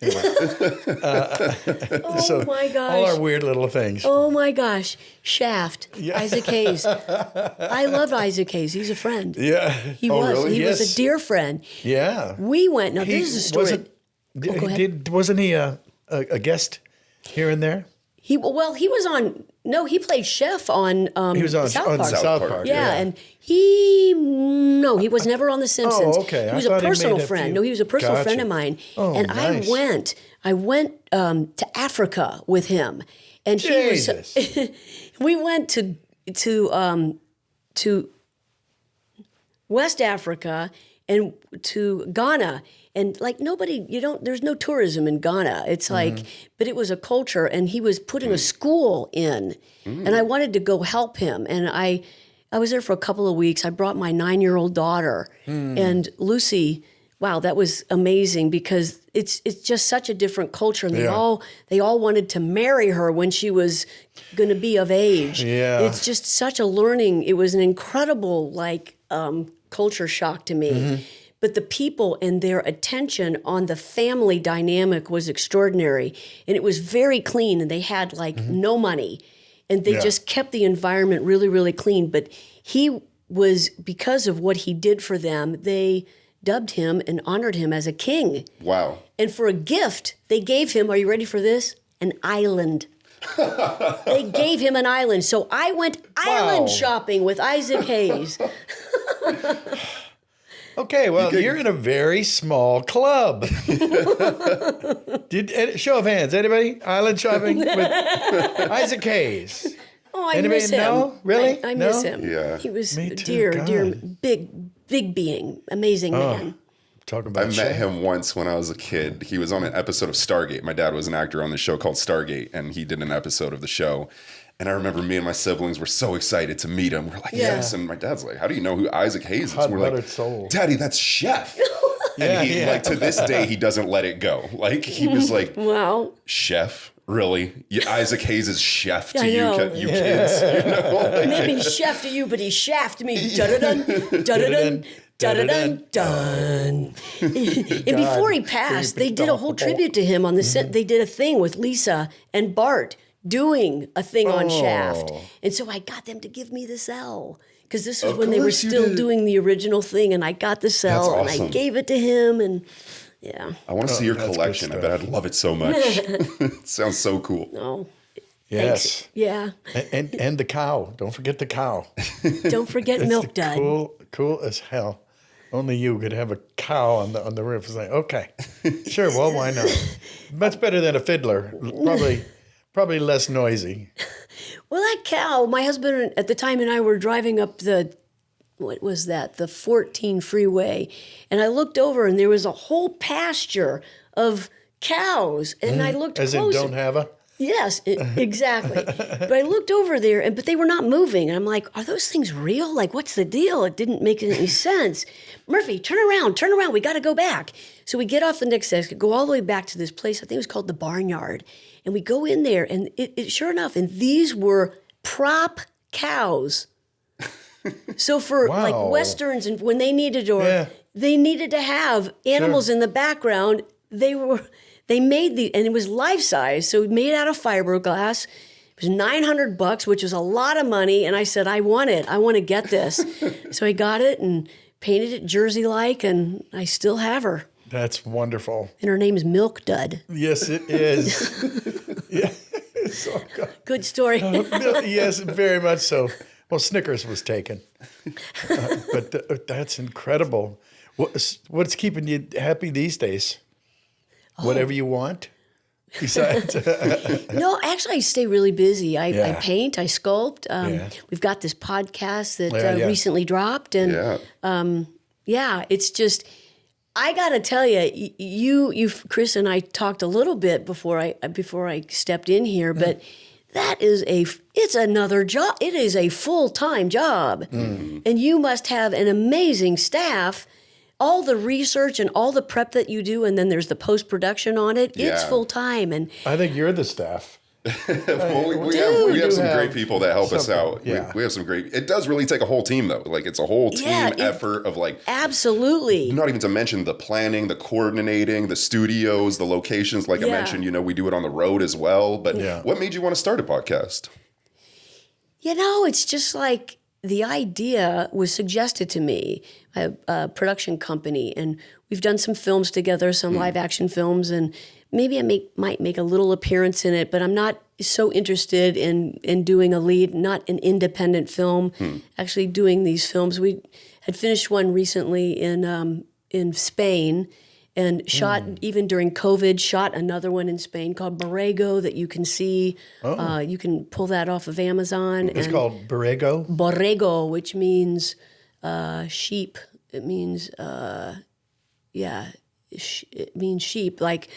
Oh my gosh!
All our weird little things.
Oh my gosh! Shaft. Yeah. Isaac Hayes. I love Isaac Hayes. He's a friend.
Yeah.
He was. Really? He was a dear friend.
Yeah.
We went. Now this is a story.
Wasn't he a guest here and there?
He was on. No, he played chef on.
He was on South Park.
Yeah, and he was never on The Simpsons.
Oh, okay.
He was a personal friend. No, he was a personal friend of mine.
Oh,
and
nice.
I went to Africa with him, and
Jesus.
We went to West Africa and to Ghana. And like nobody, there's no tourism in Ghana. It's like, but it was a culture, and he was putting a school in, and I wanted to go help him. And I was there for a couple of weeks. I brought my 9-year-old daughter, and Lucy. Wow, that was amazing because it's just such a different culture, and they all wanted to marry her when she was going to be of age.
Yeah.
It's just such a learning. It was an incredible culture shock to me. But the people and their attention on the family dynamic was extraordinary, and it was very clean. And they had no money, and they just kept the environment really, really clean. But he was, because of what he did for them, they dubbed him and honored him as a king.
Wow.
And for a gift, they gave him, are you ready for this? An island. They gave him an island. So I went island shopping with Isaac Hayes.
Okay, well, you're in a very small club. Show of hands, anybody? Island shopping with Isaac Hayes.
Oh, I
Anybody
miss him.
know? Really?
I miss him.
Yeah.
He was
Me too,
dear,
God.
big being, amazing man.
Talking about
I met him once when I was a kid. He was on an episode of Stargate. My dad was an actor on the show called Stargate, and he did an episode of the show. And I remember me and my siblings were so excited to meet him. We're like, yes. And my dad's like, how do you know who Isaac Hayes is? And we're like,
soul.
Daddy, that's Chef. And he, like, to this day, he doesn't let it go. Like, he was like,
Wow.
Chef? Really? Isaac Hayes is Chef to
I
you,
know.
you kids? You know? Like,
Maybe he's chef to you, but he shafted me. Dun-dun-dun, dun-dun-dun, dun-dun-dun, dun. And before he passed, they did a whole tribute to him on the set. They did a thing with Lisa and Bart doing a thing on Shaft. And so I got them to give me the cell. Because this was when they were still doing the original thing, and I got the cell,
That's awesome.
and I gave it to him, and yeah.
I want to see your collection. I bet I'd love it so much. It sounds so cool.
Oh,
Yes.
thanks. Yeah.
And the cow. Don't forget the cow.
Don't forget Milk Dud.
Cool as hell. Only you could have a cow on the roof. It's like, okay, sure. Well, why not? Much better than a fiddler. Probably less noisy.
Well, that cow, my husband at the time and I were driving up the 14 freeway, and I looked over and there was a whole pasture of cows, and I looked
As
closer.
in don't have a?
Yes, exactly. But I looked over there, but they were not moving. And I'm like, are those things real? Like, what's the deal? It didn't make any sense. Murphy, turn around. We got to go back. So we get off the next exit, go all the way back to this place. I think it was called the Barnyard. And we go in there, and it sure enough, and these were prop cows. So for like Westerns, and when they needed, they needed to have animals in the background, they made and it was life size, so made out of fiberglass. It was $900, which was a lot of money. And I said, I want it. I want to get this. So I got it and painted it Jersey-like, and I still have her.
That's wonderful.
And her name is Milk Dud.
Yes, it is. Yeah. So,
Good story.
yes, very much so. Well, Snickers was taken. But that's incredible. What's keeping you happy these days? Whatever you want? Besides,
No, actually, I stay really busy. I paint, I sculpt. We've got this podcast that recently dropped, and it's just. I got to tell you, you, Chris, and I talked a little bit before I stepped in here, but that is it's another job. It is a full-time job, and you must have an amazing staff. All the research and all the prep that you do, and then there's the post-production on it. It's full-time. And
I think you're the staff.
Well, we have some great people that help us out.
Yeah.
We have some great. It does really take a whole team, though. Like, it's a whole team effort of like.
Absolutely.
Not even to mention the planning, the coordinating, the studios, the locations. Like I mentioned, we do it on the road as well. But what made you want to start a podcast?
It's just like the idea was suggested to me. I have a production company, and we've done some films together, some live action films, and maybe I might make a little appearance in it, but I'm not so interested in doing a lead, not an independent film, actually doing these films. We had finished one recently in Spain, and shot, even during COVID, shot another one in Spain called Borrego that you can see. You can pull that off of Amazon.
It's called Borrego?
Borrego, which means sheep. It means, it means sheep, like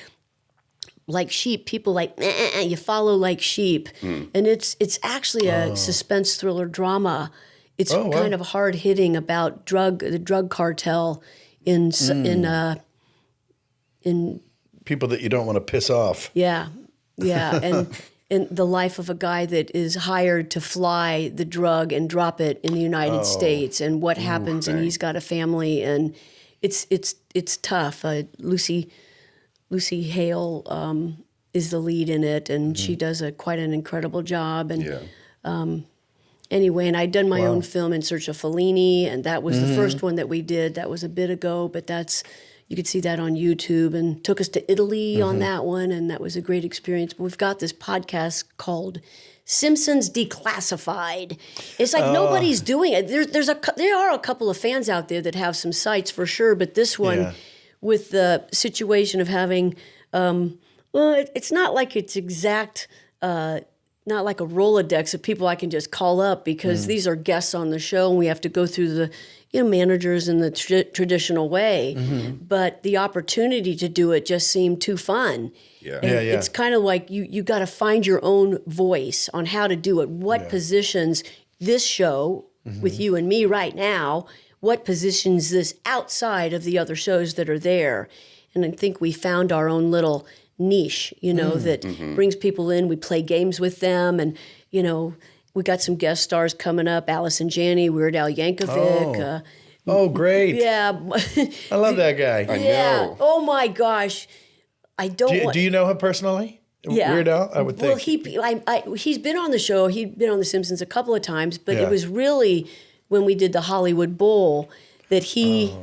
sheep. People like you follow like sheep, and it's actually a suspense thriller drama. It's kind of hard hitting about the drug cartel in
people that you don't want to piss off.
Yeah, and the life of a guy that is hired to fly the drug and drop it in the United States, and what happens, and he's got a family, and it's tough. Lucy Hale is the lead in it, and she does quite an incredible job. And anyway, and I'd done my own film In Search of Fellini, and that was the first one that we did. That was a bit ago, but you could see that on YouTube, and took us to Italy on that one, and that was a great experience. But we've got this podcast called Simpsons Declassified. It's like nobody's doing it. There are a couple of fans out there that have some sites for sure, but this one, with the situation of having, it's not like it's exact. Not like a Rolodex of people I can just call up, because these are guests on the show, and we have to go through the managers in the traditional way. But the opportunity to do it just seemed too fun. It's kind of like you got to find your own voice on how to do it. What positions this show with you and me right now, what positions this outside of the other shows that are there? And I think we found our own little niche, that brings people in. We play games with them, and we got some guest stars coming up: Allison Janney, Weird Al Yankovic.
Great!
Yeah,
I love that guy.
I know.
Oh my gosh, I don't.
Do you know him personally?
Yeah.
Weird Al, I would think.
Well, he's been on the show. He'd been on The Simpsons a couple of times, but it was really when we did the Hollywood Bowl that he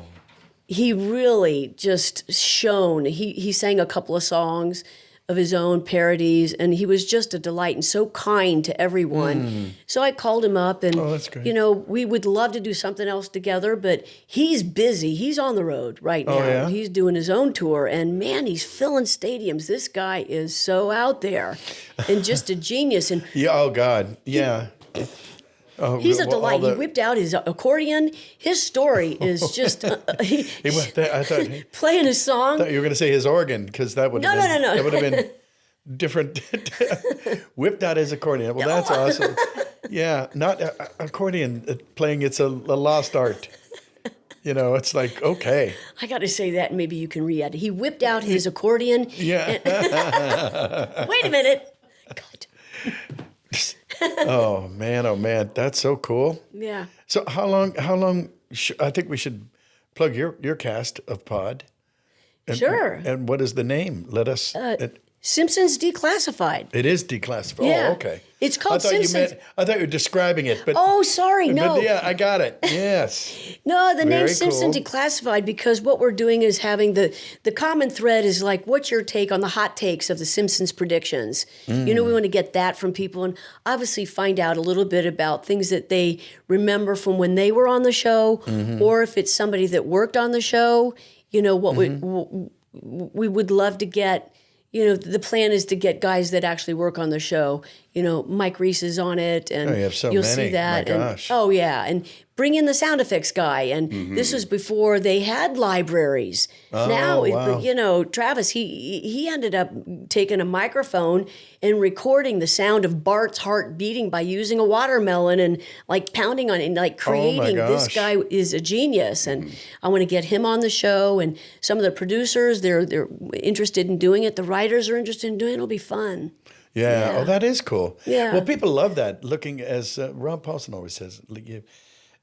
really just shone. He sang a couple of songs of his own parodies, and he was just a delight and so kind to everyone. So I called him up, and
that's great.
We would love to do something else together, but he's busy. He's on the road right now.
Yeah?
He's doing his own tour, and man, he's filling stadiums. This guy is so out there and just a genius. And
Oh God, yeah.
he's a delight. He whipped out his accordion. His story is just
I thought
playing a song.
you were going to say his organ, because that would
No.
That would have been different. Whipped out his accordion. Well, that's awesome. Yeah, not accordion playing. It's a lost art. It's like, okay.
I got to say that, and maybe you can re-add it. He whipped out his accordion.
Yeah.
Wait a minute. God.
Oh man, that's so cool.
Yeah.
So how long? I think we should plug your cast of Pod.
Sure.
And what is the name? Let us.
Simpsons Declassified.
It is declassified.
Yeah.
Oh, okay.
It's called Simpsons.
I thought you were describing it, but.
Oh, sorry, no.
But yeah, I got it. Yes.
No, the name
Very
Simpsons
cool.
Declassified, because what we're doing is having the common thread is like, what's your take on the hot takes of the Simpsons predictions? We want to get that from people, and obviously find out a little bit about things that they remember from when they were on the show, or if it's somebody that worked on the show, what we would love to get. The plan is to get guys that actually work on the show. Mike Reese is on it, and
you have so
you'll
many.
see that.
My
and,
gosh.
Oh yeah, and bring in the sound effects guy. And this was before they had libraries. Now,
wow.
Travis, he ended up taking a microphone and recording the sound of Bart's heart beating by using a watermelon and like pounding on it and like creating. This guy is a genius, and I want to get him on the show. And some of the producers, they're interested in doing it. The writers are interested in doing it. It'll be fun.
Yeah. Oh, that is cool.
Yeah.
Well, people love that. Looking, as Rob Paulson always says,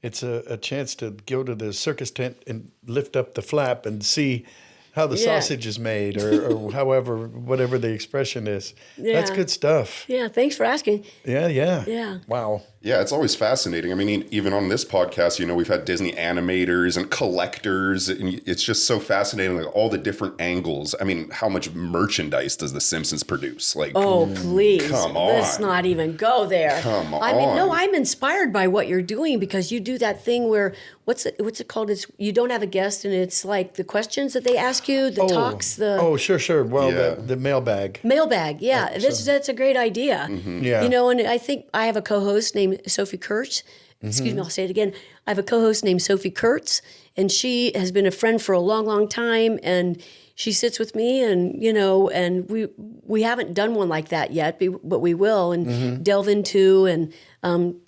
it's a chance to go to the circus tent and lift up the flap and see how the sausage is made, or whatever the expression is.
Yeah.
That's good stuff.
Yeah, thanks for asking.
Yeah. Wow.
Yeah, it's always fascinating. I mean, even on this podcast, we've had Disney animators and collectors, and it's just so fascinating, like all the different angles. I mean, how much merchandise does The Simpsons produce? Like,
oh, please.
Come on.
Let's not even go there.
Come on.
I mean, no, I'm inspired by what you're doing, because you do that thing where, what's it called? It's you don't have a guest, and it's like the questions that they ask you, the talks,
sure. Well,
Yeah.
the mailbag.
Mailbag, yeah. That's a great idea.
Yeah.
And I think I have a co-host named Sophie Kurtz, excuse me, I'll say it again. I have a co-host named Sophie Kurtz, and she has been a friend for a long, long time. And she sits with me, and and we haven't done one like that yet, but we will, and delve into and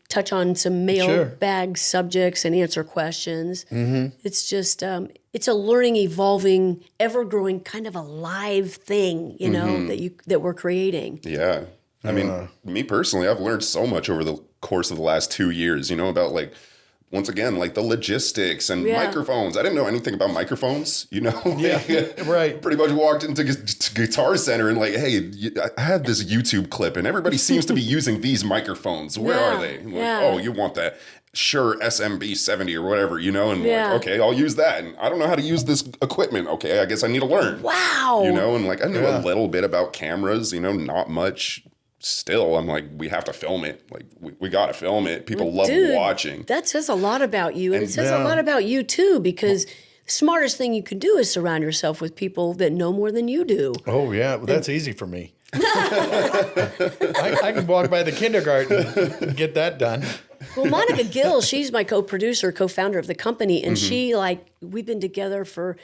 touch on some mailbag subjects and answer questions. It's just it's a learning, evolving, ever-growing kind of a live thing, that we're creating.
Yeah. I mean, me personally, I've learned so much over the course of the last 2 years, about like, once again, like the logistics and microphones. I didn't know anything about microphones,
Yeah, right.
Pretty much walked into Guitar Center and like, hey, I have this YouTube clip and everybody seems to be using these microphones. Where are they? I'm like, oh, you want that? Sure, SMB 70 or whatever, and like, okay, I'll use that. And I don't know how to use this equipment. Okay, I guess I need to learn.
Wow.
And like I knew a little bit about cameras, not much. Still, I'm like, we have to film it. Like, we got to film it. People love watching.
That says a lot about you. And it says a lot about you, too, because the smartest thing you can do is surround yourself with people that know more than you do.
Oh, yeah. Well, that's easy for me. I can walk by the kindergarten and get that done.
Well, Monica Gill, she's my co-producer, co-founder of the company. And she, we've been together for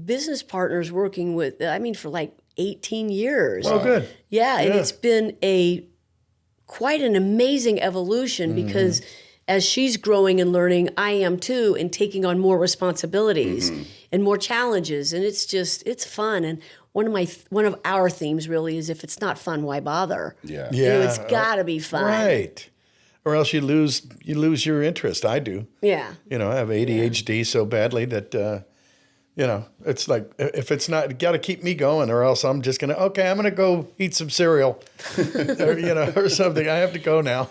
business partners working with, for like 18 years.
Oh, good.
Yeah, and it's been quite an amazing evolution because as she's growing and learning, I am too, and taking on more responsibilities and more challenges. And it's fun. And one of our themes really is, if it's not fun, why bother?
Yeah.
It's got to be fun.
Right. Or else you lose your interest. I do.
Yeah.
I have ADHD so badly that it's like, if it's not, got to keep me going, or else I'm just going to go eat some cereal, or something. I have to go now.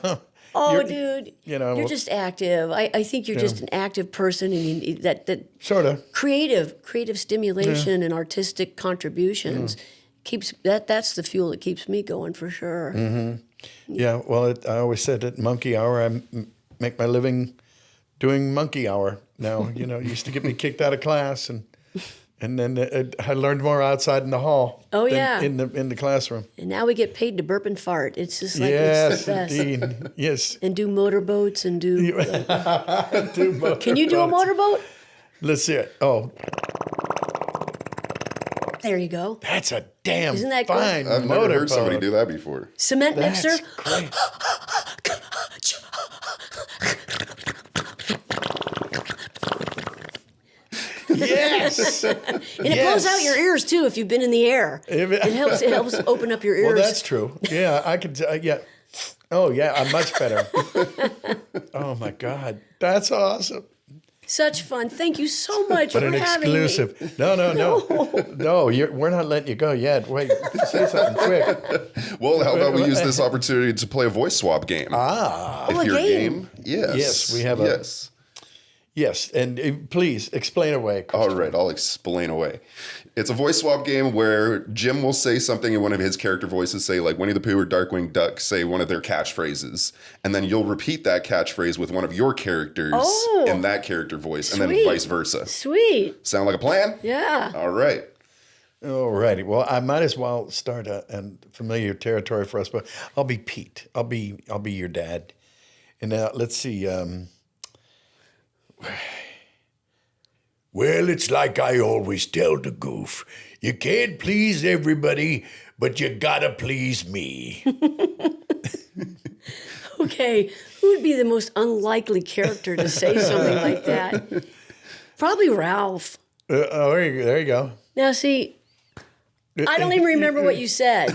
Oh, dude, you're just active. I think you're just an active person, and that
sort of
creative stimulation and artistic contributions keeps that's the fuel that keeps me going for sure.
Yeah, well, I always said at Monkey Hour, I make my living doing Monkey Hour. Now, used to get me kicked out of class, and then I learned more outside in the hall.
Oh,
than in the classroom.
And now we get paid to burp and fart. It's just like
yes,
it's the best.
Indeed. Yes.
And do motorboats and do.
Do
Can you do a motorboat?
Let's see it. Oh,
there you go.
that's a damn
Isn't that
fine
cool?
I've never heard somebody do that before.
Cement
That's
mixer.
great. Yes.
And it blows out your ears too if you've been in the air. It helps open up your ears.
Well, that's true. Yeah, I could. Yeah. Oh, yeah. I'm much better. Oh my God, that's awesome.
Such fun. Thank you so much
But
for
an
having me.
exclusive. No. No, we're not letting you go yet. Wait, say something quick.
Well, how about we use this opportunity to play a voice swap game? If
a
you're
game.
Yes.
Yes, we have a-
Yes.
Yes, and please explain away.
All right, I'll explain away. It's a voice swap game where Jim will say something in one of his character voices, say like Winnie the Pooh or Darkwing Duck, say one of their catchphrases, and then you'll repeat that catchphrase with one of your characters in that character voice, and then vice versa.
Sweet.
Sound like a plan?
Yeah.
All right.
All righty. Well, I might as well start a familiar territory for us, but I'll be Pete. I'll be your dad. And now let's see. Well, it's like I always tell the goof. You can't please everybody, but you gotta please me.
Okay. Who would be the most unlikely character to say something like that? Probably Ralph.
There you go.
Now, see, I don't even remember what you said.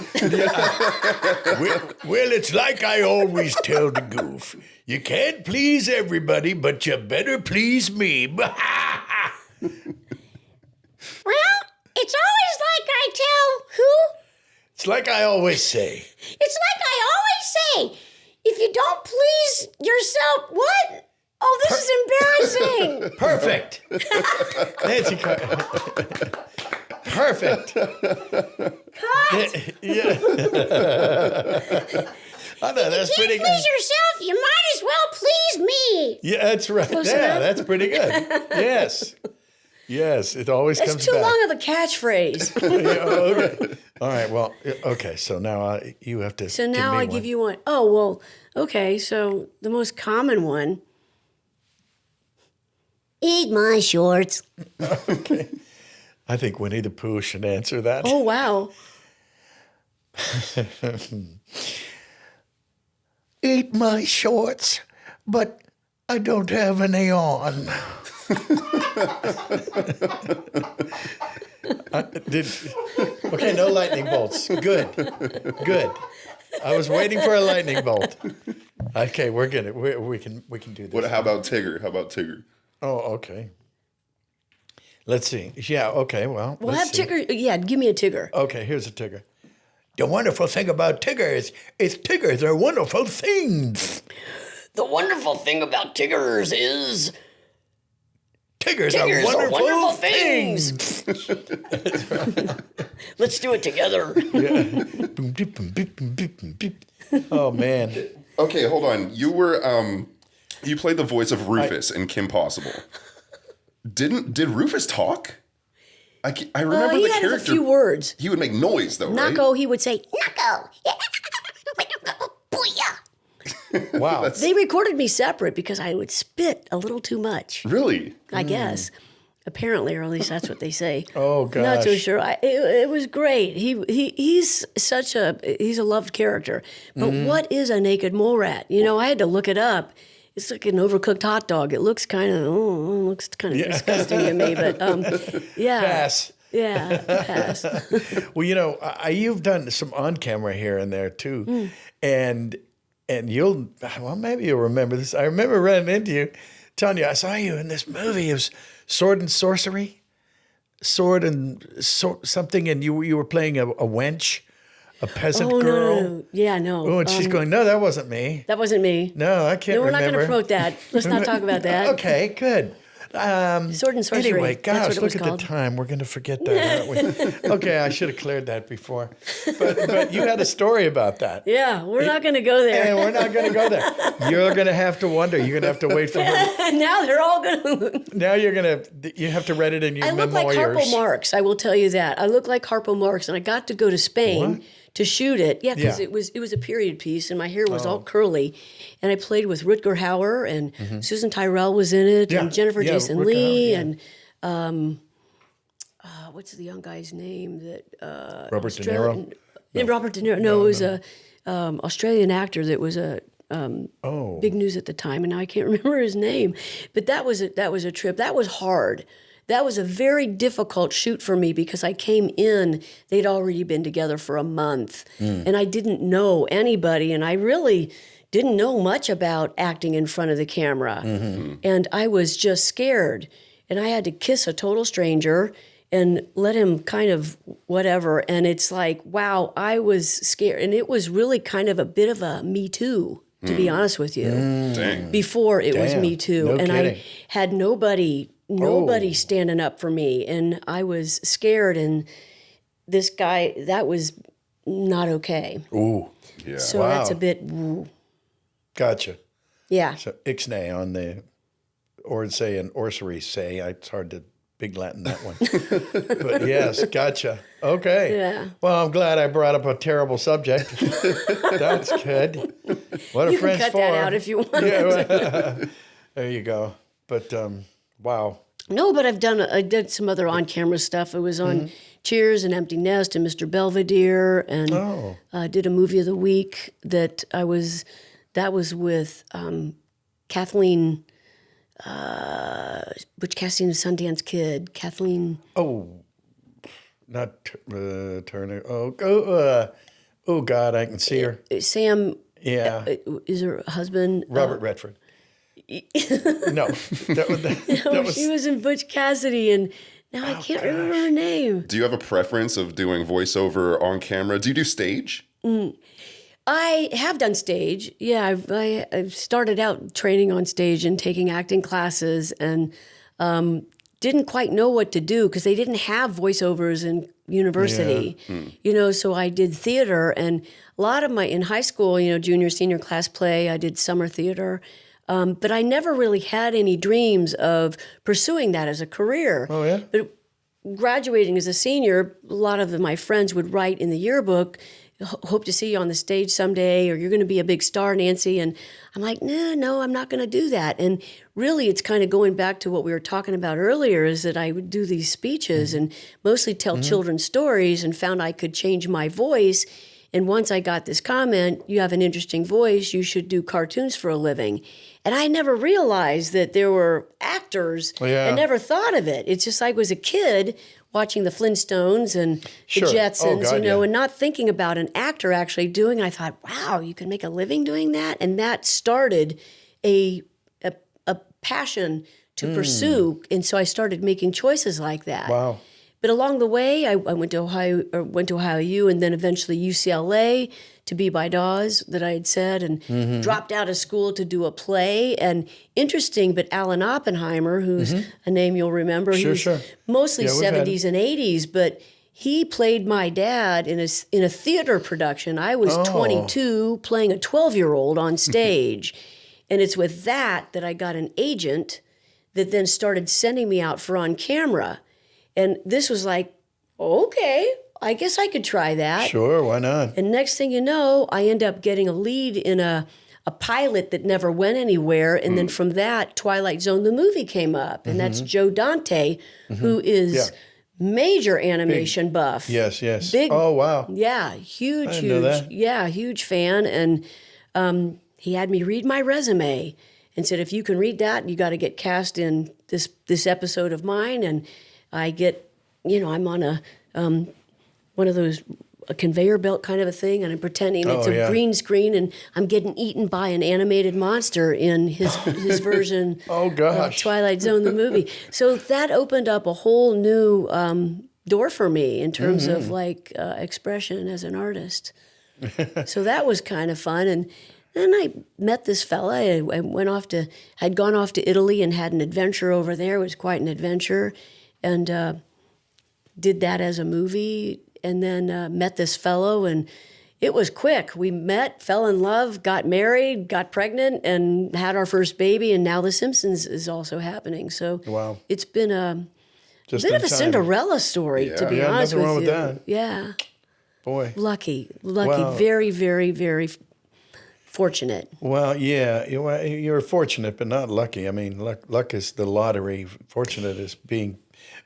Well, it's like I always tell the goof. You can't please everybody, but you better please me.
Well, it's always like I tell who?
It's like I always say.
It's like I always say. If you don't please yourself, what? Oh, this is embarrassing.
Perfect. Nancy Cartwright. Perfect.
Cut.
Yeah. I know, that's
You
pretty
can't please
good.
yourself, you might as well please me.
Yeah, that's right.
Close
Yeah,
enough.
that's pretty good. Yes. Yes, it always
That's
comes
too
back.
long of a catchphrase.
Yeah, okay. All right. Well, okay. So now you have to.
So now
me
I
one.
give you one. Oh, well, okay. So the most common one.
Eat my shorts.
Okay. I think Winnie the Pooh should answer that.
Oh, wow.
Eat my shorts, but I don't have any on. Okay, no lightning bolts. Good. I was waiting for a lightning bolt. Okay, we can do this.
How about Tigger?
Oh, okay. Let's see. Yeah, okay, well.
We'll
let's
have
see.
Tigger. Yeah, give me a Tigger.
Okay, here's a Tigger. The wonderful thing about Tiggers is Tiggers are wonderful things.
The wonderful thing about Tiggers is
Tiggers
Tiggers
are
are
wonderful
wonderful
things.
let's do it together.
Boom, beep, boom, beep, boom, beep, boom, beep. Oh, man.
Okay, hold on. You were you played the voice of Rufus in Kim Possible. Did Rufus talk? I remember
he
the
had
character.
a few words.
He would make noise though, right?
Knuckle, he would say,
Knuckle. Booyah.
Wow.
they recorded me separate because I would spit a little too much,
Really?
I guess. Apparently, or at least that's what they say.
Oh,
Not so
gosh.
sure. It was great. He's a loved character. But what is a naked mole rat? You know, I had to look it up. It's like an overcooked disgusting hot dog. It looks kind of disgusting to me, but yeah.
Pass.
Yeah, pass.
Well, you know, you've done some on camera here and there too, and maybe you'll remember this. I remember running into you, telling you I saw you in this movie. It was Sword and Sorcery, something, and you were playing a wench, a peasant girl.
No. Yeah, no.
Oh, and she's going, no, that wasn't me.
That wasn't me.
No, I can't
No, we're not
remember.
going to promote that. Let's not talk about that.
Okay, good.
Sword and Sorcery.
Anyway,
That's
gosh,
what it
look
was
at
called.
the time. We're going to forget that, aren't we? Okay, I should have cleared that before. But you had a story about that.
Yeah, we're not going to go there.
And we're not going to go there. You're going to have to wonder. You're going to have to wait for her.
Now they're all going to.
Now you have to write it in your
I look
memoirs.
like Harpo Marx. I will tell you that. I look like Harpo Marx, and I got to go to Spain
What?
to shoot it. Yeah, because
Yeah.
it was a period piece, and my hair was all curly, and I played with Rutger Hauer, and Susan Tyrrell was in it,
Yeah,
and Jennifer
yeah,
Jason
Rutger
Lee,
Hauer, yeah.
and what's the young guy's name that
Robert De Niro?
Robert De Niro. No, it was a Australian actor that was a big news at the time, and now I can't remember his name. But that was a trip. That was hard. That was a very difficult shoot for me because I came in, they'd already been together for a month, and I didn't know anybody, and I really didn't know much about acting in front of the camera. And I was just scared, and I had to kiss a total stranger and let him kind of whatever. And it's like, wow, I was scared. And it was really kind of a bit of a Me Too, to be honest with you.
Dang.
Before it was
Damn.
Me Too.
No
and
kidding.
I had nobody standing up for me. And I was scared. And this guy, that was not okay.
Ooh,
Yeah.
So
Wow.
that's a bit, woo.
gotcha.
Yeah.
So ixnay on the, or say an orcery say. It's hard to big Latin that one. But yes, gotcha. Okay.
Yeah.
Well, I'm glad I brought up a terrible subject. That's good. What a
You can
friend's
cut
for.
that out if you want.
Yeah, well, there you go. But wow.
No, but I did some other on-camera stuff. I was on Cheers and Empty Nest and Mr. Belvedere, and did a movie of the week that was with Kathleen, Butch Cassidy and the Sundance Kid. Kathleen.
Oh, not Turner. Oh, God, I can see her.
Sam
Yeah.
is her husband.
Robert Redford. No. That was,
She was in Butch Cassidy, and now I can't remember her name.
Do you have a preference of doing voiceover on camera? Do you do stage?
I have done stage. Yeah, I've started out training on stage and taking acting classes, and didn't quite know what to do because they didn't have voiceovers in university. You know, so I did theater, and a lot of in high school, you know, junior, senior class play. I did summer theater. But I never really had any dreams of pursuing that as a career.
Oh, yeah?
But graduating as a senior, a lot of my friends would write in the yearbook, hope to see you on the stage someday, or you're going to be a big star, Nancy. And I'm like, no, I'm not going to do that. And really, it's kind of going back to what we were talking about earlier, is that I would do these speeches and mostly tell children's stories, and found I could change my voice. And once I got this comment, you have an interesting voice, you should do cartoons for a living. And I never realized that there were actors.
Yeah.
I never thought of it. It's just like I was a kid watching the Flintstones and
Sure.
the Jetsons,
Oh, God,
and not thinking about an actor actually doing. I thought, wow, you can make a living doing that? And that started a passion to pursue. And so I started making choices like that.
Wow.
But along the way, I went to Ohio U, and then eventually UCLA to be by Dawes, that I had said, and dropped out of school to do a play. And interesting, but Alan Oppenheimer, who's a name you'll remember,
Sure,
he's
sure.
mostly
Yeah, we've had
70s and 80s, but he played my dad in a theater production. I was 22 playing a 12-year-old on stage. And it's with that I got an agent that then started sending me out for on camera. And this was like, okay, I guess I could try that.
Sure, why not?
And next thing you know, I end up getting a lead in a pilot that never went anywhere. And then from that, Twilight Zone, the movie, came up. And that's Joe Dante, who is major animation buff.
Yes, yes.
Big,
Oh, wow.
yeah, huge,
I didn't know that.
yeah, huge fan. And he had me read my resume and said, if you can read that, you got to get cast in this episode of mine. And I get, I'm on one of those, a conveyor belt kind of a thing, and I'm pretending it's a green screen, and I'm getting eaten by an animated monster in his version
Oh, gosh.
of Twilight Zone, the movie. So that opened up a whole new door for me in terms of expression as an artist. So that was kind of fun. And then I met this fella. I had gone off to Italy and had an adventure over there. It was quite an adventure. And did that as a movie, and then met this fellow, and it was quick. We met, fell in love, got married, got pregnant, and had our first baby, and now The Simpsons is also happening. So
Wow.
it's been a
Just
bit
in
of a
time.
Cinderella story, to be
Yeah,
honest
nothing
with
wrong
you.
with that.
Yeah,
Boy.
lucky,
Wow.
very, very, very fortunate.
Well, yeah, you're fortunate, but not lucky. I mean, luck is the lottery. Fortunate is being,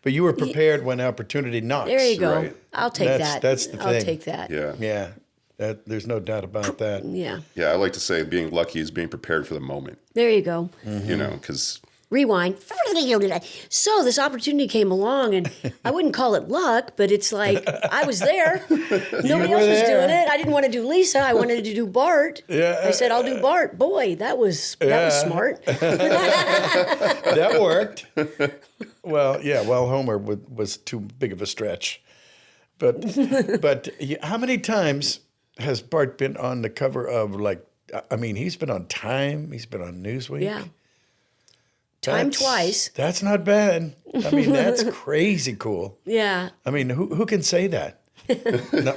but you were prepared when opportunity knocks.
There you go.
Right.
I'll take that.
That's the
I'll
thing.
take that.
Yeah.
Yeah, there's no doubt about that.
Yeah.
Yeah, I like to say being lucky is being prepared for the moment,
There you go.
you know, because
Rewind. So this opportunity came along, and I wouldn't call it luck, but it's like I was there. Nobody else was doing it. I didn't want to do Lisa. I wanted to do Bart.
Yeah.
I said, I'll do Bart. Boy, that was smart.
That worked. Well, Homer was too big of a stretch. But how many times has Bart been on the cover of, he's been on Time, he's been on Newsweek.
Yeah. Time twice.
That's not bad. I mean, that's crazy cool.
Yeah.
I mean, who can say that?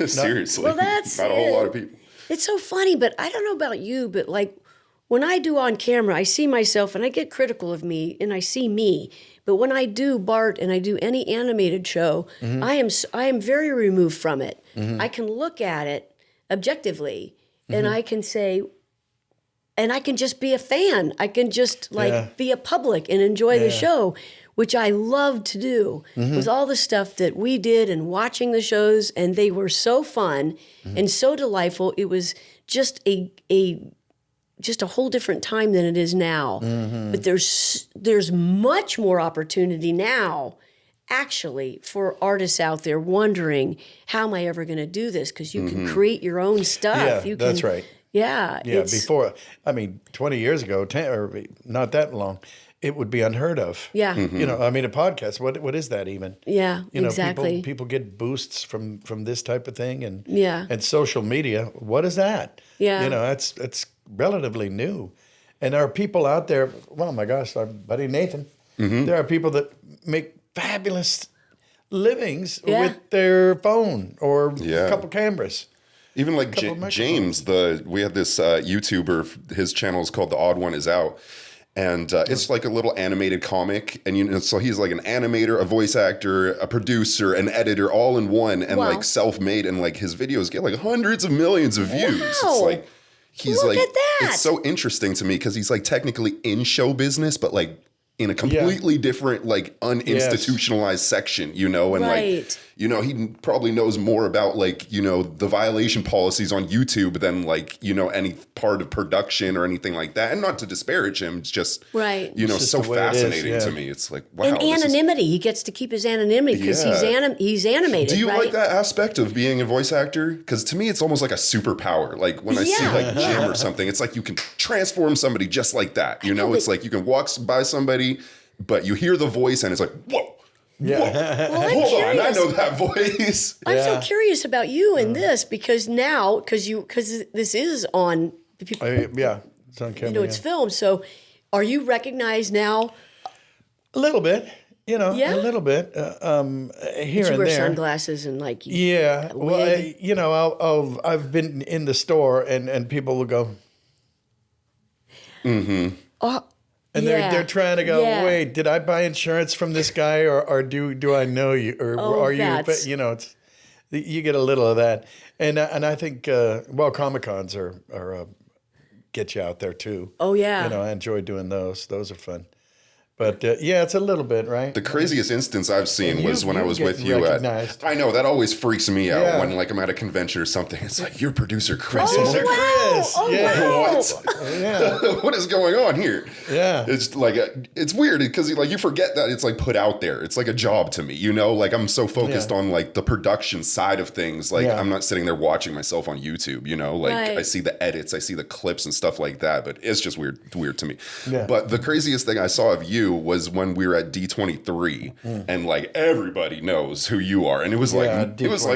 seriously,
Well, that's
not a whole lot of people.
It's so funny, but I don't know about you, but like when I do on camera, I see myself and I get critical of me and I see me. But when I do Bart and I do any animated show, I am very removed from it. I can look at it objectively and I can say, and I can just be a fan. I can just be a public and enjoy the show, which I love to do with all the stuff that we did and watching the shows. And they were so fun and so delightful. It was just a whole different time than it is now. But there's much more opportunity now, actually, for artists out there wondering, how am I ever going to do this? Because you can create your own stuff.
Yeah, that's right.
Yeah.
Yeah,
it's-
20 years ago, or not that long, it would be unheard of.
Yeah.
You know, I mean, a podcast, what is that even?
Yeah,
You know,
exactly.
people get boosts from this type of thing, and
Yeah.
and social media. What is that?
Yeah.
You know, it's relatively new, and there are people out there. Well, my gosh, our buddy Nathan. There are people that make fabulous livings
Yeah.
with their phone or
Yeah.
a couple cameras.
Even like James, we had this YouTuber, his channel is called The Odd One Is Out. And it's like a little animated comic. And, so he's like an animator, a voice actor, a producer, an editor, all in one, and like self-made. And like his videos get like hundreds of millions of views.
Wow.
It's like, he's
Look
like,
at that.
it's so interesting to me because he's like technically in show business, but like in a completely different, like uninstitutionalized section, and like, he probably knows more about like, the violation policies on YouTube than like, any part of production or anything like that. And not to disparage him, it's just,
It's
so
just the way it is,
fascinating to me. It's like, wow.
And anonymity. He gets to keep his anonymity because he's animated.
Do you
right?
like that aspect of being a voice actor? Because to me, it's almost like a superpower. Like when I see like Jim or something, it's like you can transform somebody just like that. It's like you can walk by somebody, but you hear the voice and it's like, whoa. Yeah.
Well,
hold on, I know that voice.
I'm so curious about you in this because now, because this is on people.
It's on camera.
It's filmed. So, are you recognized now?
A little bit. A little bit. Here
Did you
and
wear
there.
sunglasses and like?
Well, I've been in the store and people will go. Mm-hmm. And they're trying to go, wait, did I buy insurance from this guy or do I know you or are you? But it's you get a little of that, and I think Comic-Cons are get you out there too.
Oh yeah,
I enjoy doing those. Those are fun. But it's a little bit, right?
The craziest instance I've seen was when I was with you
recognized.
I know, that always freaks me out when like I'm at a convention or something. It's like, you're producer Chris.
Producer Chris.
What is going on here?
Yeah.
It's like, it's weird because like you forget that it's like put out there. It's like a job to me, like I'm so focused on like the production side of things. Like I'm not sitting there watching myself on YouTube, like I see the edits, I see the clips and stuff like that, but it's just weird to me. Yeah. But the craziest thing I saw of you was when we were at D23 and like everybody knows who you are. And it was like,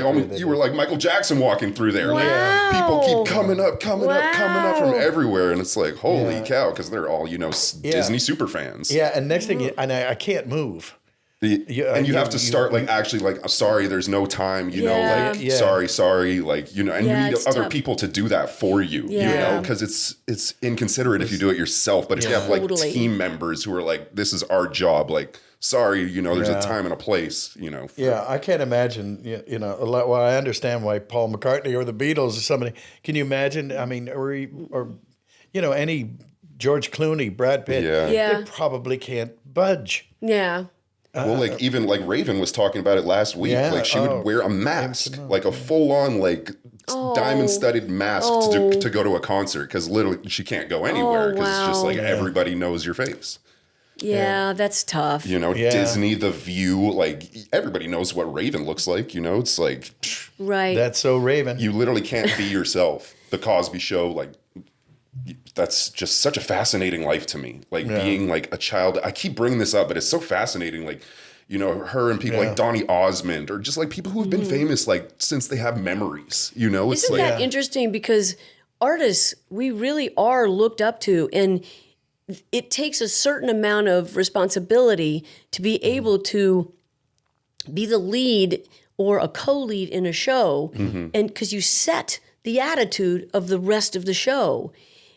almost, you were like Michael Jackson walking through there.
Wow.
Like people keep coming up from everywhere. And it's like, holy cow. Cause they're all, Disney super fans.
Yeah. And next thing, and I can't move.
And you have to start like actually like, sorry, there's no time, sorry, like, and you need other people to do that for you, because it's inconsiderate if you do it yourself. But if you have like team members who are like, this is our job, like, sorry, there's a time and a place,
Yeah, I can't imagine, well, I understand why Paul McCartney or the Beatles or somebody, can you imagine? I mean, or any George Clooney, Brad Pitt, they probably can't budge.
Yeah.
Well, like even like Raven was talking about it last week. Like she would wear a mask, like a full-on like diamond-studded mask to go to a concert because literally she can't go anywhere because it's just like everybody knows your face.
Yeah, that's tough.
Disney, The View, like everybody knows what Raven looks like. It's like
right.
That's so Raven.
You literally can't be yourself. The Cosby Show, like. That's just such a fascinating life to me. Like being like a child. I keep bringing this up, but it's so fascinating. Like, her and people like Donny Osmond or just like people who have been famous like since they have memories. It's
Isn't that interesting? Because artists, we really are looked up to, and it takes a certain amount of responsibility to be able to be the lead or a co-lead in a show, and because you set the attitude of the rest of the show.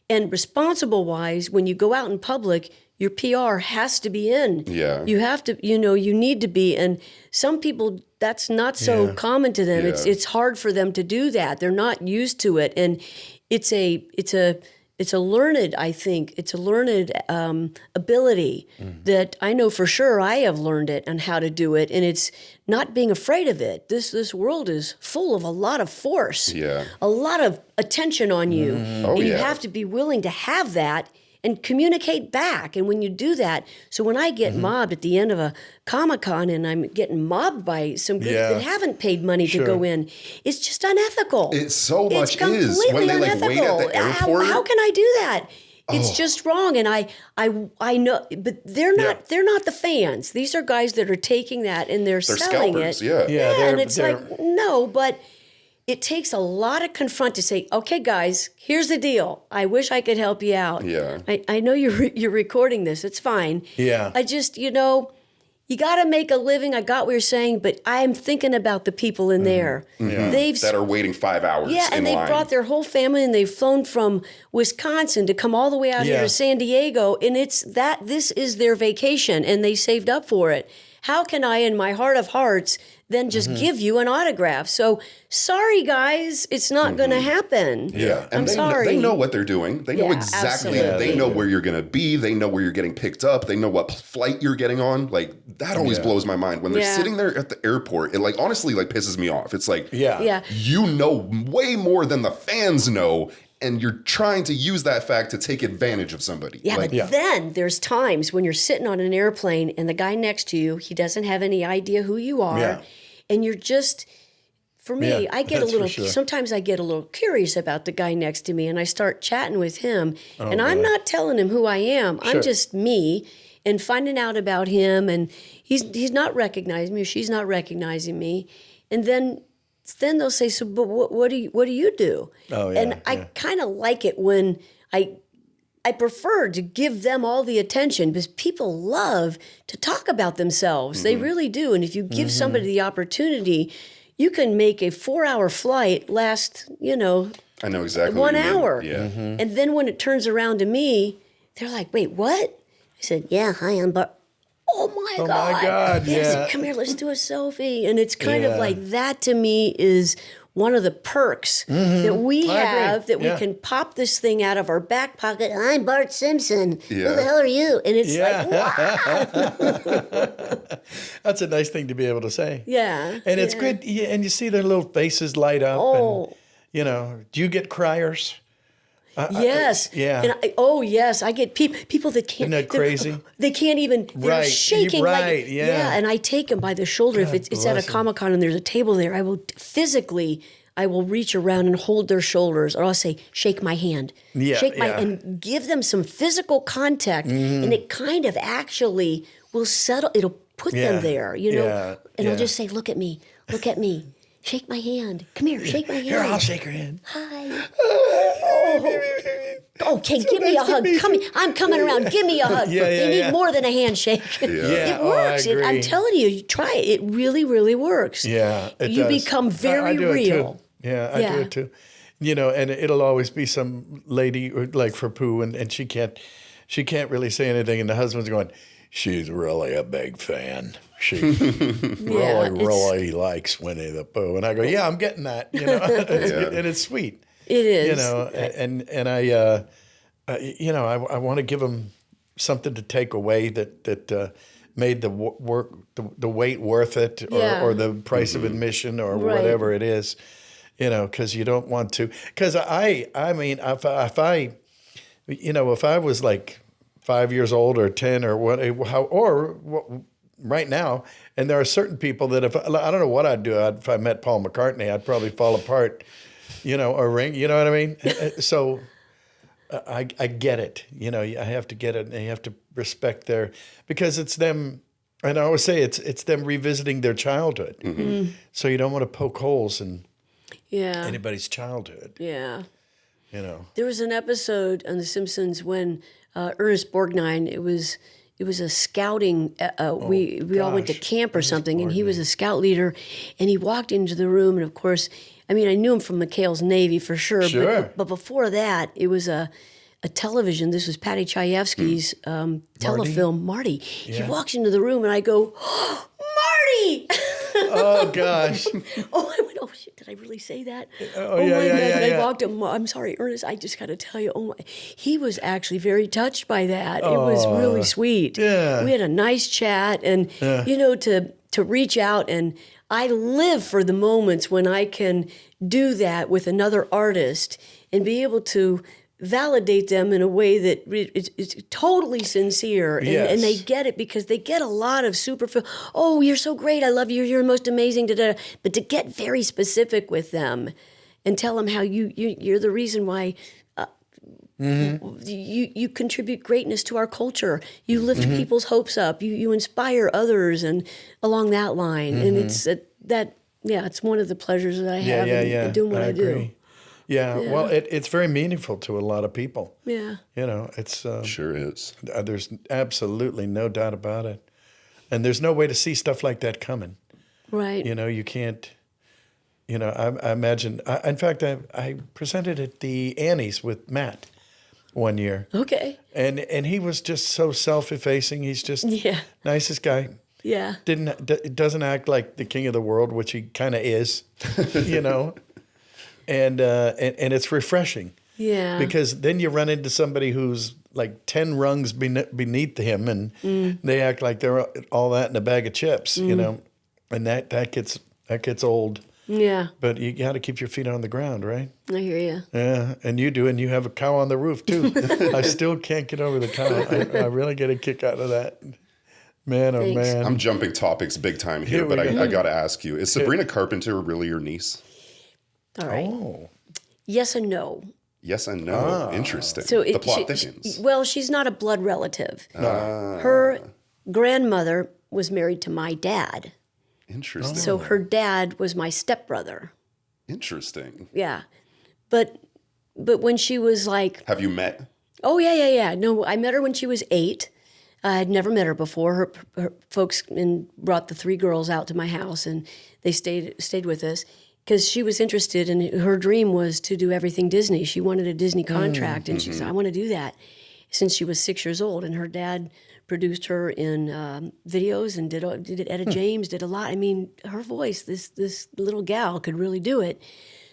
And responsible-wise, when you go out in public, your PR has to be in.
Yeah.
You have to, you need to be. And some people, that's not so common to them.
Yeah.
It's hard for them to do that. They're not used to it. And it's a learned, I think, it's a learned ability that I know for sure I have learned it and how to do it. And it's not being afraid of it. This world is full of a lot of force, a lot of attention on you. And you have to be willing to have that and communicate back. And when you do that, so when I get mobbed at the end of a Comic-Con and I'm getting mobbed by some groups that haven't paid money to go in, it's just unethical.
It so much
completely
is. When they
unethical.
like wait at the airport.
How can I do that? It's just wrong. And I know, but they're not the fans. These are guys that are taking that and they're selling
scalpers,
it.
Yeah,
and it's like, no, but it takes a lot of confront to say, okay, guys, here's the deal. I wish I could help you out.
Yeah.
I know you're recording this. It's fine.
Yeah.
I just, you got to make a living. I got what you're saying, but I'm thinking about the people in there.
That are waiting 5 hours
and
in
they
line.
brought their whole family, and they've flown from Wisconsin to come all the way out here to San Diego, and this is their vacation, and they saved up for it. How can I, in my heart of hearts, then just give you an autograph? So, sorry, guys, it's not going to happen.
Yeah, and
I'm sorry.
They know what they're doing. They know exactly.
Absolutely.
They know where you're going to be. They know where you're getting picked up. They know what flight you're getting on. Like that always blows my mind when they're sitting there at the airport. It like honestly like pisses me off. It's like you know way more than the fans know. And you're trying to use that fact to take advantage of somebody.
Yeah, but then there's times when you're sitting on an airplane and the guy next to you, he doesn't have any idea who you are. Yeah. And you're just, for me, I get a little, sometimes I get a little curious about the guy next to me and I start chatting with him. And I'm not telling him who I am. I'm just me and finding out about him. And he's not recognizing me or she's not recognizing me. And then they'll say, so, but what do you do? And I kind of like it when I prefer to give them all the attention because people love to talk about themselves. They really do. And if you give somebody the opportunity, you can make a 4-hour flight last, I know
exactly
1 hour.
Yeah.
And then when it turns around to me, they're like, wait, what? I said, yeah, hi, I'm Bart. Oh my God. Yes, come here, let's do a selfie. And it's kind of like that to me is one of the perks that we have that we can pop this thing out of our back pocket. I'm Bart Simpson. Who the hell are you? And it's like, wow.
That's a nice thing to be able to say.
Yeah.
And it's good. Yeah, and you see their little faces light up. And, do you get criers?
Yes.
And
I get people that can't.
Isn't that crazy?
They can't even. They're shaking.
Right.
And I take them by the shoulder. If it's at a Comic-Con and there's a table there, I will reach around and hold their shoulders, or I'll say, "Shake my hand." And give them some physical contact, and it kind of actually will settle. It'll put them there, And I'll just say, "Look at me. Look at me." Shake my hand. Come here, shake my hand.
Here, I'll shake her hand.
Hi. Okay, give me a hug. I'm coming around. Give me a hug. They need more than a handshake. It works. I'm telling you, you try it. It really, really works.
Yeah, it
You
does.
become very real.
Yeah, I do it too. And it'll always be some lady like for Pooh, and she can't really say anything, and the husband's going, she's really a big fan. She really likes Winnie the Pooh. And I go, yeah, I'm getting that. And it's sweet.
It is.
And I want to give them something to take away that made the work, the wait worth it, or the price of admission, or whatever it is. Because you don't want to. Because I mean, if I was like 5 years old or 10 or what, right now, and there are certain people that I don't know what I'd do if I met Paul McCartney, I'd probably fall apart, or ring, you know what I mean? So I get it, I have to get it, and you have to respect because it's them, and I always say it's them revisiting their childhood. Mm-hmm. So you don't want to poke holes in anybody's childhood.
Yeah. There was an episode on The Simpsons when Ernest Borgnine, it was a scouting, we all went to camp or something, and he was a scout leader, and he walked into the room, and of course, I mean, I knew him from McHale's Navy for sure. But before that, it was a television. This was Patty Chayefsky's telefilm, Marty. He walks into the room, and I go, oh, Marty!
Oh, gosh.
I went, oh, shit, did I really say that?
Oh my God.
I walked him. I'm sorry, Ernest, I just got to tell you, he was actually very touched by that. It was really sweet.
Yeah.
We had a nice chat, and, to reach out, and I live for the moments when I can do that with another artist and be able to validate them in a way that it's totally sincere, and they get it, because they get a lot of superficial, oh, you're so great, I love you, you're most amazing, but to get very specific with them and tell them how you're the reason why you contribute greatness to our culture, you lift people's hopes up, you inspire others, and along that line, and it's it's one of the pleasures that I have in doing what I do.
Yeah, well, it's very meaningful to a lot of people.
Yeah.
It's...
sure is.
There's absolutely no doubt about it. And there's no way to see stuff like that coming.
Right.
You know, you can't, you know, I imagine, in fact, I presented at the Annie's with Matt one year.
Okay.
And he was just so self-effacing. He's just nicest guy.
Yeah.
Doesn't act like the king of the world, which he kind of is, you know. And it's refreshing.
Yeah.
Because then you run into somebody who's like 10 rungs beneath him, and they act like they're all that in a bag of chips, you know. And that gets old.
Yeah.
But you got to keep your feet on the ground, right?
I hear you.
Yeah, and you do, and you have a cow on the roof too. I still can't get over the cow. I really get a kick out of that. Man, oh
Thanks.
man.
I'm jumping topics big time here, but I got to ask you, is Sabrina Carpenter really your niece?
All right.
Oh.
Yes and no.
Yes and no. Interesting.
So
the plot thickens.
Well, she's not a blood relative. Her grandmother was married to my dad.
Interesting.
So her dad was my stepbrother.
Interesting.
Yeah. But when she was like...
Have you met?
Oh, yeah. No, I met her when she was 8. I had never met her before. Her folks brought the 3 girls out to my house, and they stayed with us because she was interested, and her dream was to do everything Disney. She wanted a Disney contract, and she said, I want to do that, since she was 6 years old. And her dad produced her in videos and did Etta James, did a lot. I mean, her voice, this little gal could really do it.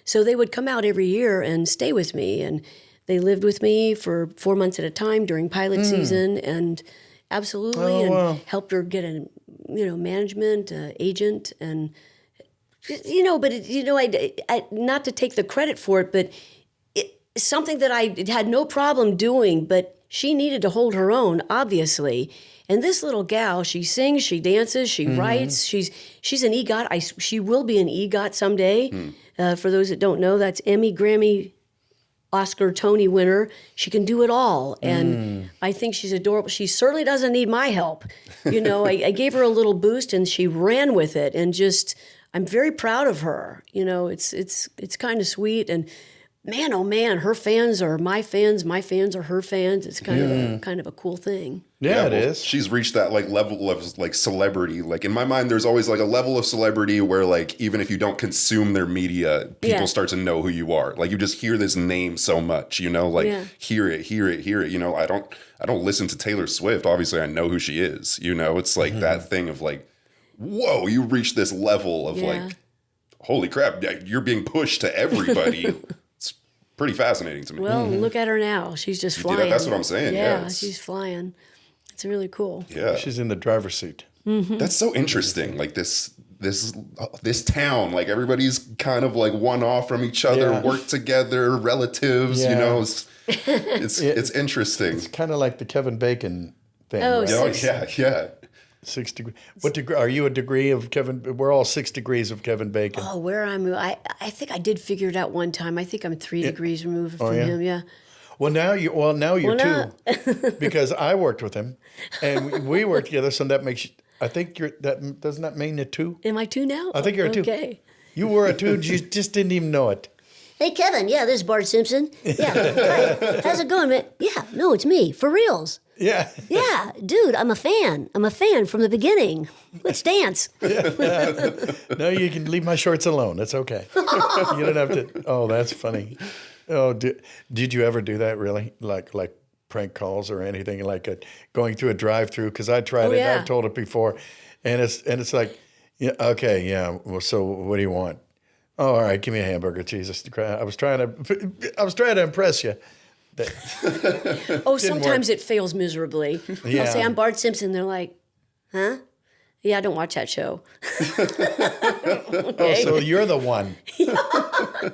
So they would come out every year and stay with me, and they lived with me for 4 months at a time during pilot season, and absolutely, helped her get a management agent, and but I not to take the credit for it, but it's something that I had no problem doing, but she needed to hold her own, obviously. And this little gal, she sings, she dances, she writes. She's an EGOT. She will be an EGOT someday. For those that don't know, that's Emmy, Grammy, Oscar, Tony winner. She can do it all. And I think she's adorable. She certainly doesn't need my help. I gave her a little boost, and she ran with it. And just, I'm very proud of her. It's kind of sweet. And man, oh man, her fans are my fans are her fans. It's kind of a cool thing.
Yeah, it
well,
is.
She's reached that level of celebrity. Like in my mind, there's always a level of celebrity where even if you don't consume their media, people start to know who you are. Like you just hear this name so much, hear it. I don't listen to Taylor Swift. Obviously, I know who she is. It's like that thing of whoa, you reach this level of holy crap, you're being pushed to everybody. It's pretty fascinating to me.
Well, look at her now. She's just flying.
That's what I'm saying.
Yeah, she's flying. It's really cool.
Yeah,
she's in the driver's seat.
That's so interesting. Like this town, everybody's kind of one off from each other, work together, relatives. It's interesting.
It's kind of like the Kevin Bacon thing.
Oh,
right?
Yeah.
6 degrees. What degree are you? A degree of Kevin? We're all 6 degrees of Kevin Bacon.
Oh, where I think I did figure it out one time. I think I'm 3 degrees removed from him. Yeah.
Well, now you're 2, because I worked with him, and we worked together. So that makes you. I think doesn't that mean a 2?
Am I 2 now?
I think you're a 2.
Okay.
You were a 2. You just didn't even know it.
Hey, Kevin. Yeah, this is Bart Simpson. Yeah. Hi. How's it going, man? Yeah. No, it's me. For reals.
Yeah.
Yeah. Dude, I'm a fan. I'm a fan from the beginning. Let's dance.
No, you can leave my shorts alone. It's okay. You don't have to. Oh, that's funny. Oh, did you ever do that, really? Like prank calls or anything, going through a drive-through? Because I tried it.
Yeah.
I've told it before. And it's like, yeah, okay, yeah. Well, so what do you want? Oh, all right, give me a hamburger. Jesus Christ. I was trying to impress you.
Sometimes it fails miserably.
Yeah.
I'll say, I'm Bart Simpson. They're like, huh? Yeah, I don't watch that show.
Oh, so you're the one.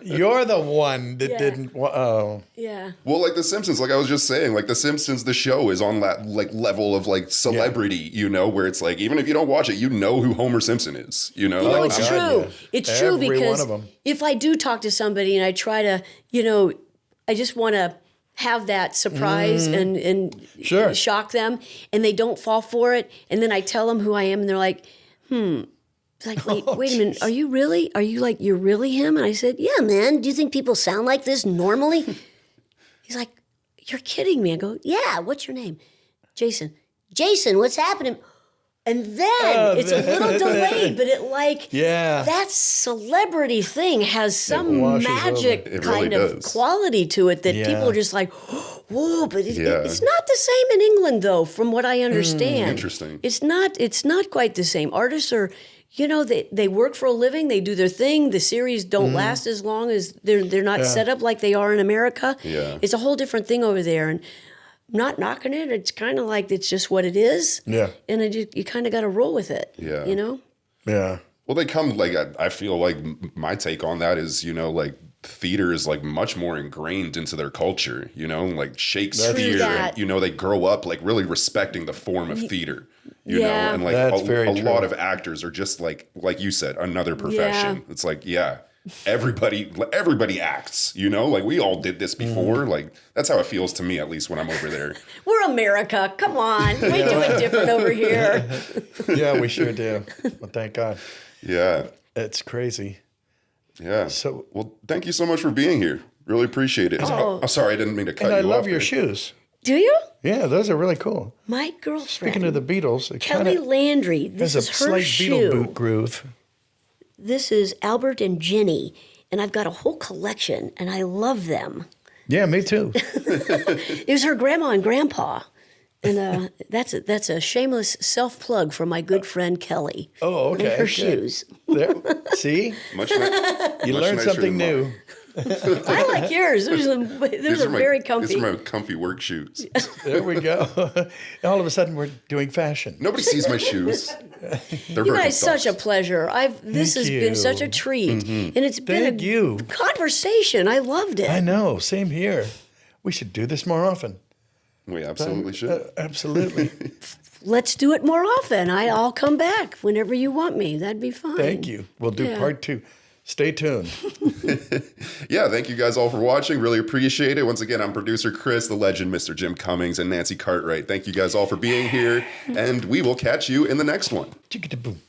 You're the one that didn't. Oh.
Yeah.
Well, like The Simpsons, like I was just saying, The Simpsons, the show is on that level of celebrity, where it's even if you don't watch it, you know who Homer Simpson is,
It's true.
yeah.
It's true
Every
because
one of 'em.
if I do talk to somebody and I try to, I just want to have that surprise and
Sure.
shock them, and they don't fall for it, and then I tell them who I am, and they're like, It's like, wait a minute, are you really? Are you you're really him? And I said, yeah, man. Do you think people sound like this normally? He's like, you're kidding me. I go, yeah. What's your name? Jason. Jason, what's happening? And then it's a little delayed, but
Yeah.
that celebrity thing has some
washes
magic
over. It
kind
really
of
does.
quality to it that
Yeah.
people are just like, whoa, but
Yeah.
it's not the same in England though, from what I understand.
Interesting.
It's not quite the same. Artists are, they work for a living, they do their thing. The series don't last as long as they're not set up like they are in America.
Yeah.
It's a whole different thing over there. And I'm not knocking it. It's kind of like it's just what it is.
Yeah.
And you kind of got to roll with it.
Yeah.
Yeah.
Well, they come like I feel like my take on that is like theater is like much more ingrained into their culture. Like Shakespeare,
that.
and they grow up like really respecting the form of theater. You know,
Yeah.
and like
That's
a
very true.
lot of actors are just like you said, another profession.
Yeah.
It's like everybody acts. Like we all did this before. Like that's how it feels to me, at least when I'm over there.
We're America. Come on. We do it different over here.
Yeah, we sure do. Well, thank God.
Yeah.
It's crazy.
Yeah.
So-
well, thank you so much for being here. Really appreciate it. Oh, sorry, I didn't mean to cut
And I
you off.
love your
there.
shoes.
Do you?
Yeah, those are really cool.
My girlfriend.
Speaking of the Beatles, it
Kelly
kind of
Landry. This
has a
is her
slight
shoe.
Beatle boot groove.
This is Albert and Jenny. And I've got a whole collection, and I love them.
Yeah, me too.
It was her grandma and grandpa. And that's a shameless self-plug for my good friend Kelly.
Oh, okay.
And her
good.
shoes.
There, see?
Much
You
much
learned
nicer
something
than
new.
mine.
I like yours. Those are very comfy.
These are my comfy work shoes.
There we go. All of a sudden, we're doing fashion.
Nobody sees my shoes. They're
You guys, such a pleasure. This has
Thank
been
you.
such a treat, and it's been
Thank
a
you.
conversation. I loved it.
I know. Same here. We should do this more often.
We absolutely should.
Absolutely.
Let's do it more often. I'll come back whenever you want me. That'd be fine.
Thank you. We'll do
Yeah.
part 2. Stay tuned.
Yeah, thank you guys all for watching. Really appreciate it. Once again, I'm producer Chris, the legend, Mr. Jim Cummings, and Nancy Cartwright. Thank you guys all for being here, and we will catch you in the next one.
Chickadee boom.